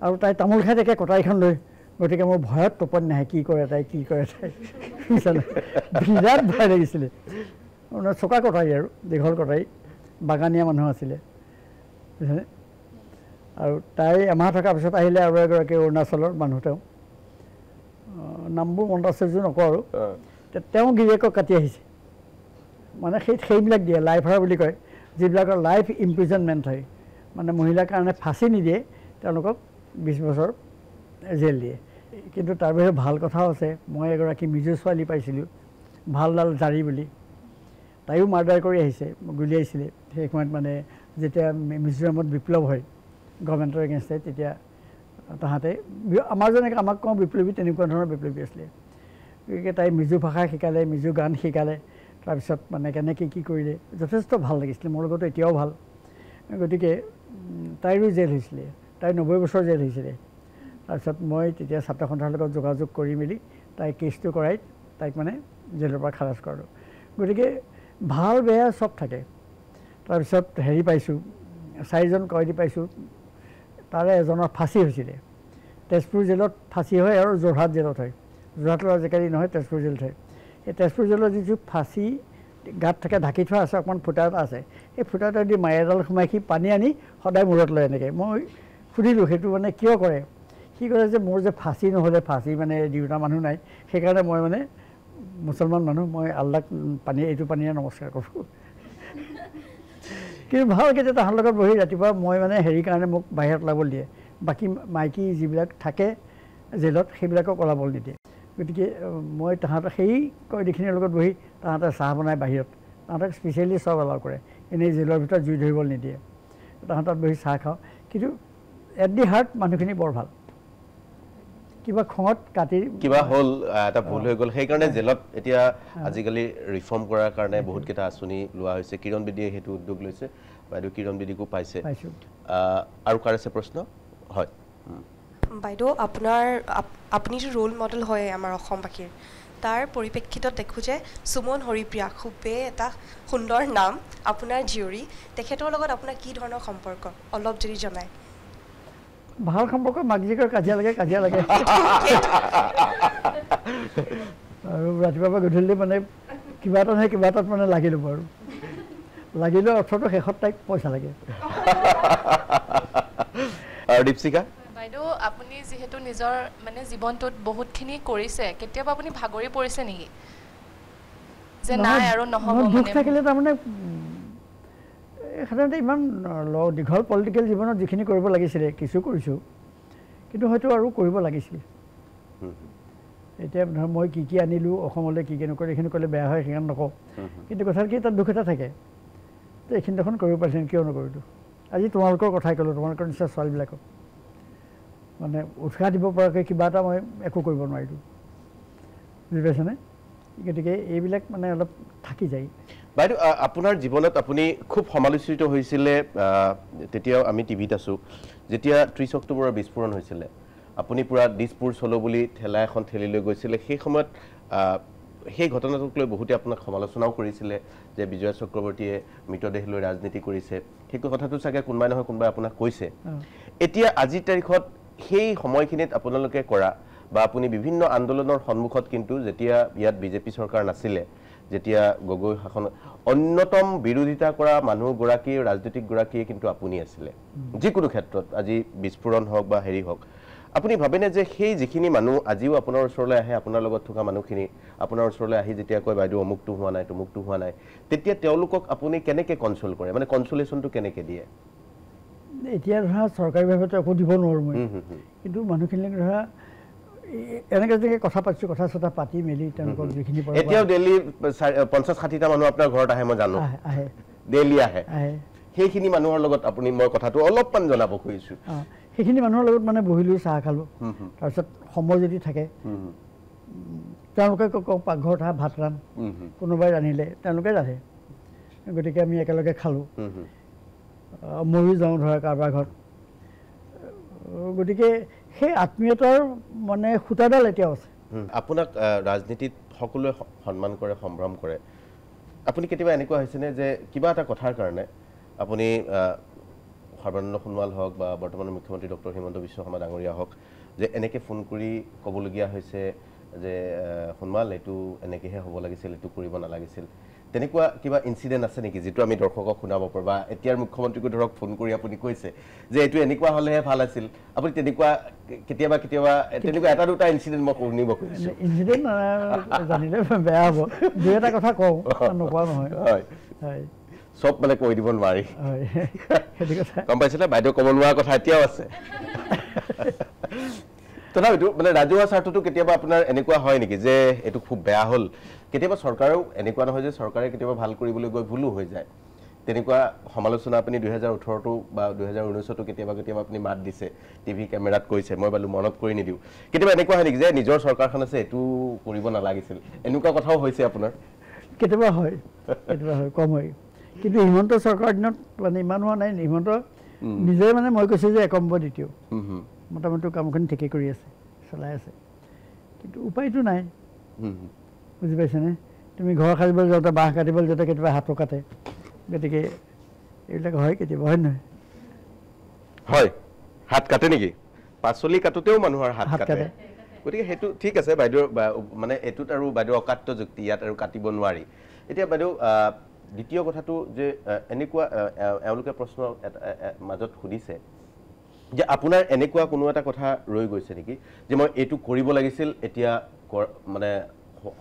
আৰু তাই তামোল খাই থাকে কটাৰীখন লৈ গতিকে মোৰ ভয়ত টোপনি নাহে কি কৰে তাই বিৰাট ভয় লাগিছিলে চোকা কটাৰী আৰু দীঘল কটাৰী বাগানীয়া মানুহ আছিলে বুজিছেনে আৰু তাই এমাহ থকাৰ পিছত আহিলে আৰু এগৰাকী অৰুণাচলৰ মানুহ তেওঁ নামবোৰ মনত আছে যদিও নকওঁ আৰু তেওঁ গিৰিয়েকক কাটি আহিছে মানে সেইবিলাক দিয়ে লাইফ হাৰা বুলি কয় যিবিলাকৰ লাইফ ইম্প্ৰিজনমেণ্ট হয় মানে মহিলাৰ কাৰণে ফাঁচি নিদিয়ে তেওঁলোকক 20 বছৰ জেল দিয়ে কিন্তু তাৰ বাহিৰে ভাল কথাও আছে মই এগৰাকী মিজু ছোৱালী পাইছিলোঁ ভালডাল জাৰি বুলি তাইও মাৰ্ডাৰ কৰি আহিছে গুলিয়াইছিলে সেই সময়ত মানে যেতিয়া মিজোৰামত বিপ্লৱ হয় গভৰ্ণমেণ্টৰ এগেইনষ্টে তেতিয়া তাহাঁতে আমাৰ যেনেকৈ আমাক কওঁ বিপ্লৱী তেনেকুৱা ধৰণৰ বিপ্লৱী আছিলে গতিকে তাই মিজু ভাষা শিকালে মিজু গান শিকালে তাৰপিছত মানে কেনেকৈ কি কৰিলে যথেষ্ট ভাল লাগিছিলে মোৰ লগতো এতিয়াও ভাল গতিকে তাইৰো জেল হৈছিলে তাই 90 বছৰ জেল হৈছিলে তাৰপিছত মই তেতিয়া ছাত্ৰ সন্থাৰ লগত যোগাযোগ কৰি মেলি তাই কেছটো কৰাই তাইক মানে জেলৰ পৰা খালাচ কৰালোঁ গতিকে ভাল বেয়া চব থাকে তাৰপিছত হেৰি পাইছোঁ 4জন কয়দী পাইছোঁ তাৰে এজনৰ ফাঁচি হৈছিলে তেজপুৰ জেলত ফাঁচি হয় আৰু যোৰহাট জেলত হয় যোৰহাটৰ আজিকালি নহয় তেজপুৰ জেলত হয় এই তেজপুৰ জেলত যিটো ফাঁচি গাত থাকে ঢাকি থোৱা আছে অকণমান ফুটা এটা আছে এই ফুটা এটা দি মাৰি এডাল সোমাই সি পানী আনি সদায় মূৰত লয় এনেকৈ মই সুধিলোঁ সেইটো মানে কিয় কৰে সি ক'লে যে মোৰ যে ফাঁচি নহ'লে ফাঁচি মানে দিওঁতা মানুহ নাই সেইকাৰণে মই মানে মুছলমান মানুহ মই আল্লাক এইটো পানীৰে নমস্কাৰ কৰোঁ কিন্তু ভালকৈ যে তাহাৰ লগত বহি ৰাতিপুৱা মই মানে হেৰি কাৰণে মোক বাহিৰত ওলাবলৈ দিয়ে বাকী মাইকী যিবিলাক থাকে জেলত সেইবিলাকক ওলাবলৈ নিদিয়ে গতিকে মই তাহাঁতক সেই কয়দীখিনিৰ লগত বহি তাহাঁতে চাহ বনাই বাহিৰত তাহাঁতক স্পেচিয়েলি চব এলাউ কৰে এনেই জেলৰ ভিতৰত জুই ধৰিবলৈ নিদিয়ে তাহাঁতত বহি চাহ খাওঁ কিন্তু এট দি হাৰ্ট মানুহখিনি বৰ ভাল কিবা খঙত কাটি কিবা হ'ল এটা ভুল হৈ গ'ল সেইকাৰণে জেলত এতিয়া আজিকালি ৰিফৰ্ম কৰাৰ কাৰণে বহুতকেইটা আঁচনি লোৱা হৈছে কিৰণ বেদীয়ে সেইটো উদ্যোগ লৈছে বাইদেউ কিৰণ বেদীকো পাইছে আৰু কাৰ আছে প্ৰশ্ন হয় বাইদেউ আপুনি যে ৰোল মডেল হয় আমাৰ অসমবাসীৰ তাৰ পৰিপ্ৰেক্ষিতত দেখোঁ যে সুমন হৰিপ্ৰিয়া খুবেই এটা সুন্দৰ নাম আপোনাৰ জীয়ৰী তেখেতৰ লগত আপোনাৰ কি ধৰণৰ সম্পৰ্ক অলপ যদি জনায় ভাল সম্পৰ্ক মাক জীয়েকৰ কাজিয়া লাগে আৰু ৰাতিপুৱাৰ পৰা গধূলি মানে কিবা এটা নহয় কিবা এটাত মানে লাগি ল'ব আৰু লাগিলেও অৰ্থটো শেষত তাইক পইচা লাগে আৰু দীপশিখা বাইদেউ আপুনি যিহেতু নিজৰ মানে জীৱনটোত বহুতখিনি কৰিছে কেতিয়াবা আপুনি ভাগৰি পৰিছে নেকি যে নাই আৰু নহ'ব দুখ থাকিলে তাৰমানে সাধাৰণতে ইমান দীঘল পলিটিকেল জীৱনত যিখিনি কৰিব লাগিছিলে কিছু কৰিছোঁ কিন্তু হয়তো আৰু কৰিব লাগিছিল এতিয়া ধৰ মই কি আনিলোঁ অসমলৈ কি নকৰোঁ এইখিনি ক'লে বেয়া হয় সেইকাৰণে নকওঁ কিন্তু কথা কি তাত দুখ এটা থাকে তো এইখিনি দেখোন কৰিব পাৰিছিলোঁ কিয় নকৰিলোঁ আজি তোমালোকৰ কথাই ক'লোঁ তোমালোকৰ নিশ্চয় ছোৱালীবিলাকক মানে উৎসাহ দিব পৰাকৈ কিবা এটা মই একো কৰিব নোৱাৰিলোঁ বুজি পাইছেনে গতিকে এইবিলাক মানে অলপ থাকি যায় বাইদেউ আপোনাৰ জীৱনত আপুনি খুব সমালোচিত হৈছিলে তেতিয়াও আমি টিভিত আছোঁ যেতিয়া 30 অক্টোবৰৰ বিস্ফোৰণ হৈছিলে আপুনি পুৰা দিছপুৰ চলো বুলি ঠেলা এখন ঠেলি লৈ গৈছিলে সেই সময়ত সেই ঘটনাটোক লৈ বহুতে আপোনাক সমালোচনাও কৰিছিলে যে বিজয় চক্ৰৱৰ্তীয়ে মৃতদেহ লৈ ৰাজনীতি কৰিছে সেইটো কথাটো চাগে কোনোবাই নহয় কোনোবাই আপোনাক কৈছে এতিয়া আজিৰ তাৰিখত সেই সময়খিনিত আপোনালোকে কৰা বা আপুনি বিভিন্ন আন্দোলনৰ সন্মুখত কিন্তু যেতিয়া ইয়াত বিজেপি চৰকাৰ নাছিলে যেতিয়া গগৈ শাসন অন্যতম বিৰোধিতা কৰা মানুহগৰাকী ৰাজনৈতিক গৰাকীয়ে কিন্তু আপুনি আছিলে যিকোনো ক্ষেত্ৰত আজি বিস্ফোৰণ হওক বা হেৰি হওক আপুনি ভাবেনে যে সেই যিখিনি মানুহ আজিও আপোনাৰ ওচৰলৈ আহে আপোনাৰ লগত থকা মানুহখিনি আপোনাৰ ওচৰলৈ আহি যেতিয়া কয় বাইদেউ অমুকটো হোৱা নাই তমুকটো হোৱা নাই তেতিয়া তেওঁলোকক আপুনি কেনেকৈ কনচোল কৰে মানে কনচোলেশ্যনটো কেনেকৈ দিয়ে এতিয়া ধৰা চৰকাৰীভাৱেতো একো দিব নোৱাৰোঁ মই কিন্তু মানুহখিনিক ধৰা এনেকৈ যে কথা পাতিছোঁ কথা চথা পাতি মেলি তেওঁলোকক যিখিনি এতিয়াও ডেইলি 50-60টা মানুহ আপোনাৰ ঘৰত আহে মই জানো আহে ডেইলি আহে সেইখিনি মানুহৰ লগত আপুনি মই কথাটো অলপমান জনাব খুজিছোঁ সেইখিনি মানুহৰ লগত মানে বহিলোঁ চাহ খালোঁ তাৰপিছত সময় যদি থাকে তেওঁলোকে কওক পাকঘৰত আহা ভাত ৰান্ধ কোনোবাই ৰান্ধিলে তেওঁলোকে ৰান্ধে গতিকে আমি একেলগে খালোঁ ময়ো যাওঁ ধৰা কাৰোবাৰ ঘৰত গতিকে সেই আত্মীয়তাৰ মানে সূতাডাল এতিয়াও আছে আপোনাক ৰাজনীতিত সকলোৱে সন্মান কৰে সম্ভ্ৰম কৰে আপুনি কেতিয়াবা এনেকুৱা হৈছেনে যে কিবা এটা কথাৰ কাৰণে আপুনি সৰ্বানন্দ সোণোৱাল হওক বা বৰ্তমানৰ মুখ্যমন্ত্ৰী ডক্টৰ হিমন্ত বিশ্ব শৰ্মা ডাঙৰীয়া হওক যে এনেকৈ ফোন কৰি ক'বলগীয়া হৈছে যে সোণোৱাল এইটো এনেকৈহে হ'ব লাগিছিল এইটো কৰিব নালাগিছিল তেনেকুৱা কিবা ইনচিডেণ্ট আছে নেকি যিটো আমি দৰ্শকক শুনাব পাৰোঁ বা এতিয়াৰ মুখ্যমন্ত্ৰীকো ধৰক ফোন কৰি আপুনি কৈছে যে এইটো এনেকুৱা হ'লেহে ভাল আছিল আপুনি তেনেকুৱা কেতিয়াবা তেনেকুৱা এটা দুটা ইনচিডেণ্ট মই শুনিব খুজিছোঁ ইনচিডেণ্ট জানিলে বেয়া হ'ব দুই এটা কথা কওঁ নোকোৱা নহয় হয় হয় চব মানে কৈ দিব নোৱাৰি গম পাইছিলে বাইদেউ ক'ব নোৱাৰা কথা এতিয়াও আছে তথাপিতো মানে ৰাজহুৱা স্বাৰ্থটো কেতিয়াবা আপোনাৰ এনেকুৱা হয় নেকি যে এইটো খুব বেয়া হ'ল কেতিয়াবা চৰকাৰেও এনেকুৱা নহয় যে চৰকাৰে কেতিয়াবা ভাল কৰিবলৈ গৈ ভুলো হৈ যায় তেনেকুৱা সমালোচনা আপুনি 2018টো বা 2019টো কেতিয়াবা আপুনি মাত দিছে টিভি কেমেৰাত কৈছে মই বাৰু মনত কৰি নিদিওঁ কেতিয়াবা এনেকুৱা হয় নেকি যে নিজৰ চৰকাৰখন আছে এইটো কৰিব নালাগিছিল এনেকুৱা কথাও হৈছে আপোনাৰ কেতিয়াবা হয় কম হয় কিন্তু হিমন্ত চৰকাৰৰ দিনত মানে ইমান হোৱা নাই হিমন্ত নিজে মানে মই কৈছোঁ যে একম্ব দ্বিতীয় মোটামুটি কামখিনি ঠিকেই কৰি আছে চলাই আছে কিন্তু উপায়টো নাই বুজি পাইছেনে তুমি ঘৰ সাজিবলৈ যাওঁতে বাঁহ কাটিবলৈ যাওঁতে কেতিয়াবা হাতো কাটে গতিকে এইবিলাক হয় কেতিয়াবা হয় নহয় হয় হাত কাটে নেকি পাচলি কাটোতেও মানুহৰ হাত কাটে গতিকে সেইটো ঠিক আছে বাইদেউ মানে এইটোত আৰু বাইদেউ অকাট্য যুক্তি ইয়াত আৰু কাটিব নোৱাৰি এতিয়া বাইদেউ দ্বিতীয় কথাটো যে এনেকুৱা এওঁলোকে প্ৰশ্ন মাজত সুধিছে যে আপোনাৰ এনেকুৱা কোনো এটা কথা ৰৈ গৈছে নেকি যে মই এইটো কৰিব লাগিছিল এতিয়া মানে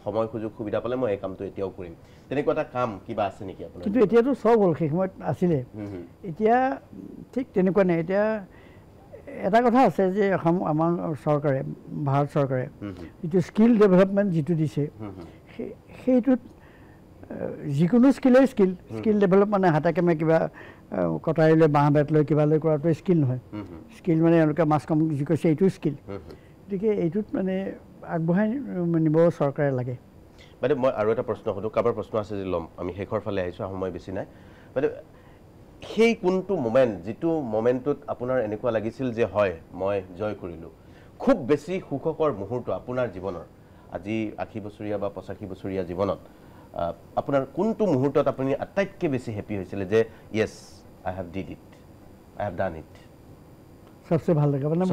সময় সুযোগ সুবিধা পালে মই এই কামটো এতিয়াও কৰিম তেনেকুৱা এটা কাম কিবা আছে নেকি আপোনাৰ কিন্তু এতিয়াতো চব হ'ল সেই সময়ত আছিলে এতিয়া ঠিক তেনেকুৱা নাই এতিয়া এটা কথা আছে যে আমাৰ চৰকাৰে ভাৰত চৰকাৰে যিটো স্কিল ডেভেলপমেণ্ট যিটো দিছে সেইটোত যিকোনো স্কিল ডেভেলপ মানে হাতে কামে কিবা কটাৰী লৈ বাঁহ বেত লৈ কিবা লৈ কৰাটো স্কিল নহয় স্কিল মানে এওঁলোকে মাছ কাম যি কৈছে এইটো স্কিল গতিকে এইটোত মানে আগবঢ়াই নিব চৰকাৰে লাগে বাইদেউ মই আৰু এটা প্ৰশ্ন সুধোঁ কাৰোবাৰ প্ৰশ্ন আছে যে ল'ম আমি শেষৰ ফালে আহিছোঁ সময় বেছি নাই বাইদেউ সেই কোনটো মোমেণ্ট যিটো মোমেণ্টটোত আপোনাৰ এনেকুৱা লাগিছিল যে হয় মই জয় কৰিলোঁ খুব বেছি সুখকৰ মুহূৰ্ত আপোনাৰ জীৱনৰ আজি 80 বছৰীয়া বা 85 বছৰীয়া জীৱনত আপোনাৰ কোনটো মুহূৰ্তত আপুনি আটাইতকৈ বেছি হেপী হৈছিলে যে yes I have did it I have done it সবচে ভাল লাগে মানে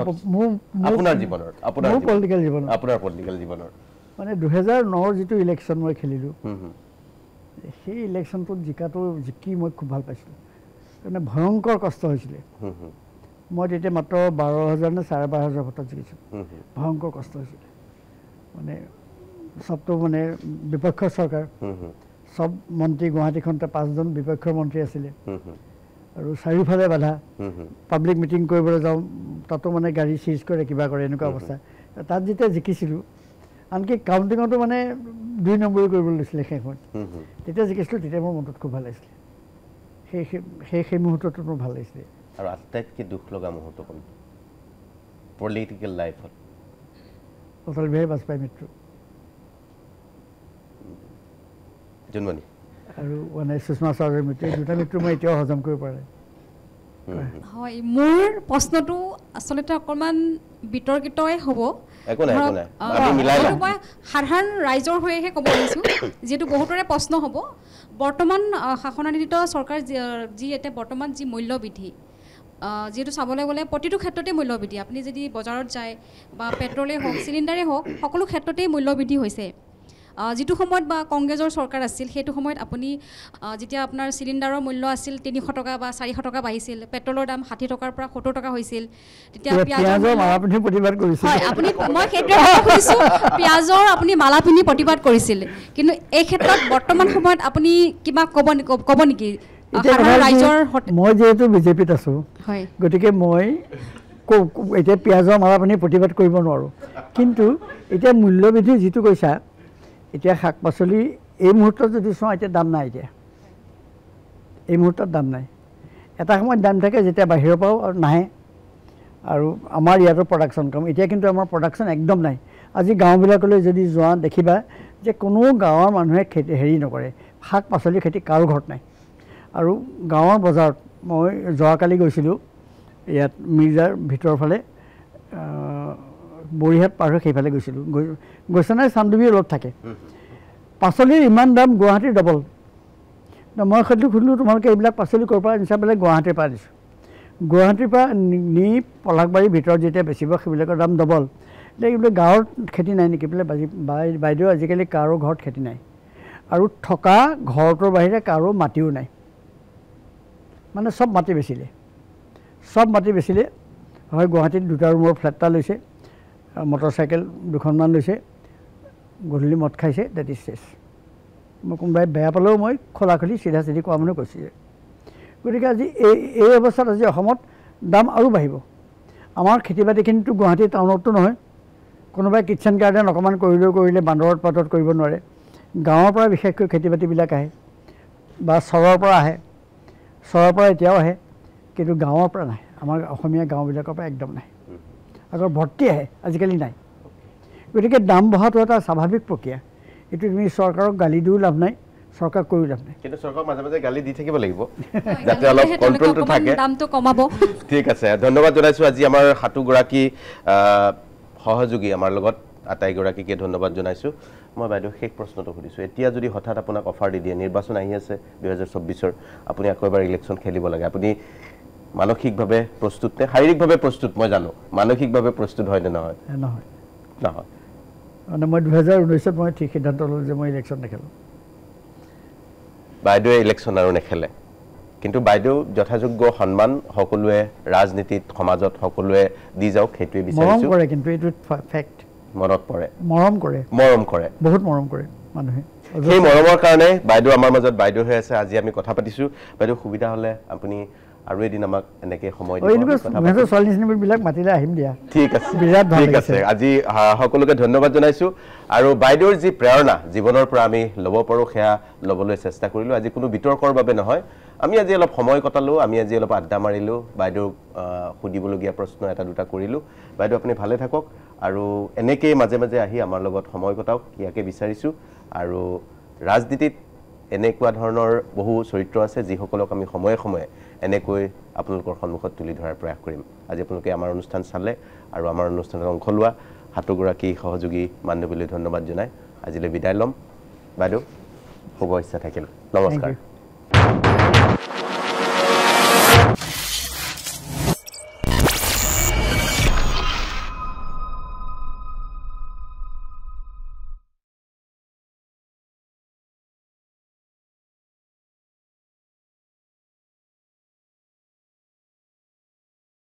আপোনাৰ জীৱনৰ আপোনাৰ পলিটিকেল জীৱনৰ মানে 2009ৰ যিটো ইলেকশ্যন মই খেলিলোঁ সেই ইলেকশ্যনটোত জিকি মই খুব ভাল পাইছিলোঁ মানে ভয়ংকৰ কষ্ট হৈছিলে মই তেতিয়া মাত্ৰ 12,000 নে 12,500 ভোটত জিকিছোঁ ভয়ংকৰ কষ্ট হৈছিলে মানে সবটো মানে বিপক্ষৰ চৰকাৰ সব মন্ত্ৰী গুৱাহাটীখনতে 5জন বিপক্ষৰ মন্ত্ৰী আছিলে আৰু চাৰিওফালে বাধা পাব্লিক মিটিং কৰিবলৈ যাওঁ তাতো মানে গাড়ী চিজ কৰে কিবা কৰে এনেকুৱা অৱস্থা তাত যেতিয়া জিকিছিলোঁ আনকি কাউণ্টিঙতো মানে 2 নম্বৰী কৰিবলৈ লৈছিলে সেই সময়ত তেতিয়া জিকিছিলোঁ তেতিয়া মোৰ মনটোত খুব ভাল লাগিছিলে সেই মুহূৰ্তটো মোৰ ভাল লাগিছিলে আৰু আটাইতকৈ দুখ লগা মুহূৰ্ত কোনটো পলিটিকেল লাইফত অটল বিহাৰী বাজপেয়ী মৃত্যু জুনমণি আৰু মানে সুষমা স্বৰাজৰ মৃত্যু দুটা মৃত্যু মই এতিয়াও হজম কৰিব পৰা নাই হয় মোৰ প্ৰশ্নটো আচলতে অকণমান বিতৰ্কিতই হ'ব মই সাধাৰণ ৰাইজৰ হৈহে ক'ব পাৰিছোঁ যিহেতু বহুতৰে প্ৰশ্ন হ'ব বৰ্তমান শাসনাধীনিত চৰকাৰ যি এতিয়া বৰ্তমান যি মূল্যবৃদ্ধি যিহেতু চাবলৈ গ'লে প্ৰতিটো ক্ষেত্ৰতে মূল্যবৃদ্ধি আপুনি যদি বজাৰত যায় বা পেট্ৰলেই হওক চিলিণ্ডাৰেই হওক সকলো ক্ষেত্ৰতেই মূল্যবৃদ্ধি হৈছে যিটো সময়ত বা কংগ্ৰেছৰ চৰকাৰ আছিল সেইটো সময়ত আপুনি যেতিয়া আপোনাৰ চিলিণ্ডাৰৰ মূল্য আছিল 300 টকা বা 400 টকা বাঢ়িছিল পেট্ৰলৰ দাম 60 টকাৰ পৰা 70 টকা হৈছিল তেতিয়া আপুনি প্ৰতিবাদ কৰিছিল হয় আপুনি মই সেইটোৱে কৈছোঁ পিয়াজৰ আপুনি মালা পিন্ধি প্ৰতিবাদ কৰিছিল কিন্তু এই ক্ষেত্ৰত বৰ্তমান সময়ত আপুনি কিবা ক'ব নেকি মই যিহেতু বিজেপিত আছো গতিকে মই এতিয়া পিয়াজৰ মালা পিন্ধি প্ৰতিবাদ কৰিব নোৱাৰোঁ কিন্তু এতিয়া মূল্যবৃদ্ধি যিটো কৈছা এতিয়া শাক পাচলি এই মুহূৰ্তত যদি চাওঁ এতিয়া দাম নাই এতিয়া এই মুহূৰ্তত দাম নাই এটা সময়ত দাম থাকে যেতিয়া বাহিৰৰ পৰাও নাহে আৰু আমাৰ ইয়াতো প্ৰডাকশ্যন কম এতিয়া কিন্তু আমাৰ প্ৰডাকশ্যন একদম নাই আজি গাঁওবিলাকলৈ যদি যোৱা দেখিবা যে কোনো গাঁৱৰ মানুহে খেতি হেৰি নকৰে শাক পাচলি খেতি কাৰো ঘৰত নাই আৰু গাঁৱৰ বজাৰত মই যোৱাকালি গৈছিলোঁ ইয়াত মিৰ্জাৰ ভিতৰৰ ফালে বৰিহাট পাৰ হৈ সেইফালে গৈছিলোঁ গৈছে নাই চান্দুবি অলপ থাকে পাচলিৰ ইমান দাম গুৱাহাটীৰ ডবল মই সুধিলোঁ তোমালোকে এইবিলাক পাচলি ক'ৰ পৰা আনিছা বোলে গুৱাহাটীৰ পৰা আনিছোঁ গুৱাহাটীৰ পৰা নি পলাশবাৰীৰ ভিতৰত যেতিয়া বেচিব সেইবিলাকৰ দাম ডবল এতিয়া বোলে গাঁৱত খেতি নাই নেকি বোলে বাইদেউ আজিকালি কাৰো ঘৰত খেতি নাই আৰু থকা ঘৰটোৰ বাহিৰে কাৰো মাটিও নাই মানে চব মাটি বেচিলে হয় গুৱাহাটীত 2টা ৰুমৰ ফ্লেট এটা লৈছে মটৰচাইকেল 2খনমান লৈছে গধূলি মদ খাইছে ডেট ইজ চেছ মই কোনোবাই বেয়া পালেও মই খোলাখুলি চিধা চিধি কোৱা মানুহ কৈছে গতিকে আজি এই অৱস্থাত আজি অসমত দাম আৰু বাঢ়িব আমাৰ খেতি বাতিখিনিতো গুৱাহাটী টাউনতো নহয় কোনোবাই কিটচেন গাৰ্ডেন অকণমান কৰিলে বান্দৰত পাতত কৰিব নোৱাৰে গাঁৱৰ পৰা বিশেষকৈ খেতি বাতিবিলাক আহে বা চহৰৰ পৰা আহে চহৰৰ পৰা এতিয়াও আহে কিন্তু গাঁৱৰ পৰা নাই আমাৰ অসমীয়া গাঁওবিলাকৰ পৰা একদম নাই আগৰ ভৰ্তি আহে আজিকালি নাই গতিকে দাম বঢ়াটো এটা স্বাভাৱিক প্ৰক্ৰিয়া এইটো তুমি চৰকাৰক গালি দিও লাভ নাই চৰকাৰ কৰিও লাভ নাই কিন্তু চৰকাৰক মাজে মাজে গালি দি থাকিব লাগিব যাতে অলপ কণ্ট্ৰলটো থাকে দামটো কমাব ঠিক আছে ধন্যবাদ জনাইছোঁ আজি আমাৰ 7গৰাকী সহযোগী আমাৰ লগত আটাইগৰাকীকে ধন্যবাদ জনাইছোঁ মই বাইদেউ শেষ প্ৰশ্নটো সুধিছোঁ এতিয়া যদি হঠাৎ আপোনাক অফাৰ দি দিয়ে নিৰ্বাচন আহি আছে 2024 আপুনি আকৌ এবাৰ ইলেকশ্যন খেলিব লাগে আপুনি মানসিকভাৱে প্ৰস্তুত নে শাৰীৰিকভাৱে প্ৰস্তুত মই জানো মানসিকভাৱে প্ৰস্তুত হয় নে নহয় নহয় মানে মই 2019 মই ঠিক সিদ্ধান্ত ল'লোঁ যে মই ইলেকশ্যন নেখেলোঁ বাইদেৱে ইলেকশ্যন আৰু নেখেলে কিন্তু বাইদেউ যথাযোগ্য সন্মান সকলোৱে ৰাজনীতিত সমাজত সকলোৱে দি যাওক সেইটোৱে বিচাৰিছোঁ মৰম কৰে কিন্তু এইটো ফেক্ট মনত পৰে মৰম কৰে বহুত মৰম কৰে মানুহে সেই মৰমৰ কাৰণে বাইদেউ আমাৰ মাজত বাইদেউ হৈ আছে আজি আমি কথা পাতিছোঁ বাইদেউ সুবিধা হ'লে আপুনি আৰু এদিন আমাক এনেকৈ সময় বিলাক মাতিলে আহিম দিয়া ঠিক আছে আজি সকলোকে ধন্যবাদ জনাইছোঁ আৰু বাইদেউৰ যি প্ৰেৰণা জীৱনৰ পৰা আমি ল'ব পাৰোঁ সেয়া ল'বলৈ চেষ্টা কৰিলোঁ আজি কোনো বিতৰ্কৰ বাবে নহয় আমি আজি অলপ সময় কটালোঁ আমি আজি অলপ আড্ডা মাৰিলোঁ বাইদেউক সুধিবলগীয়া প্ৰশ্ন এটা দুটা কৰিলোঁ বাইদেউ আপুনি ভালে থাকক আৰু এনেকৈয়ে মাজে মাজে আহি আমাৰ লগত সময় কটাওক ইয়াকে বিচাৰিছোঁ আৰু ৰাজনীতিত এনেকুৱা ধৰণৰ বহু চৰিত্ৰ আছে যিসকলক আমি সময়ে সময়ে এনেকৈ আপোনালোকৰ সন্মুখত তুলি ধৰাৰ প্ৰয়াস কৰিম আজি আপোনালোকে আমাৰ অনুষ্ঠান চালে আৰু আমাৰ অনুষ্ঠানত অংশ লোৱা 7গৰাকী সহযোগী বান্ধৱীলৈ ধন্যবাদ জনাই আজিলৈ বিদায় ল'ম বাইদেউ শুভ ইচ্ছা থাকিল নমস্কাৰ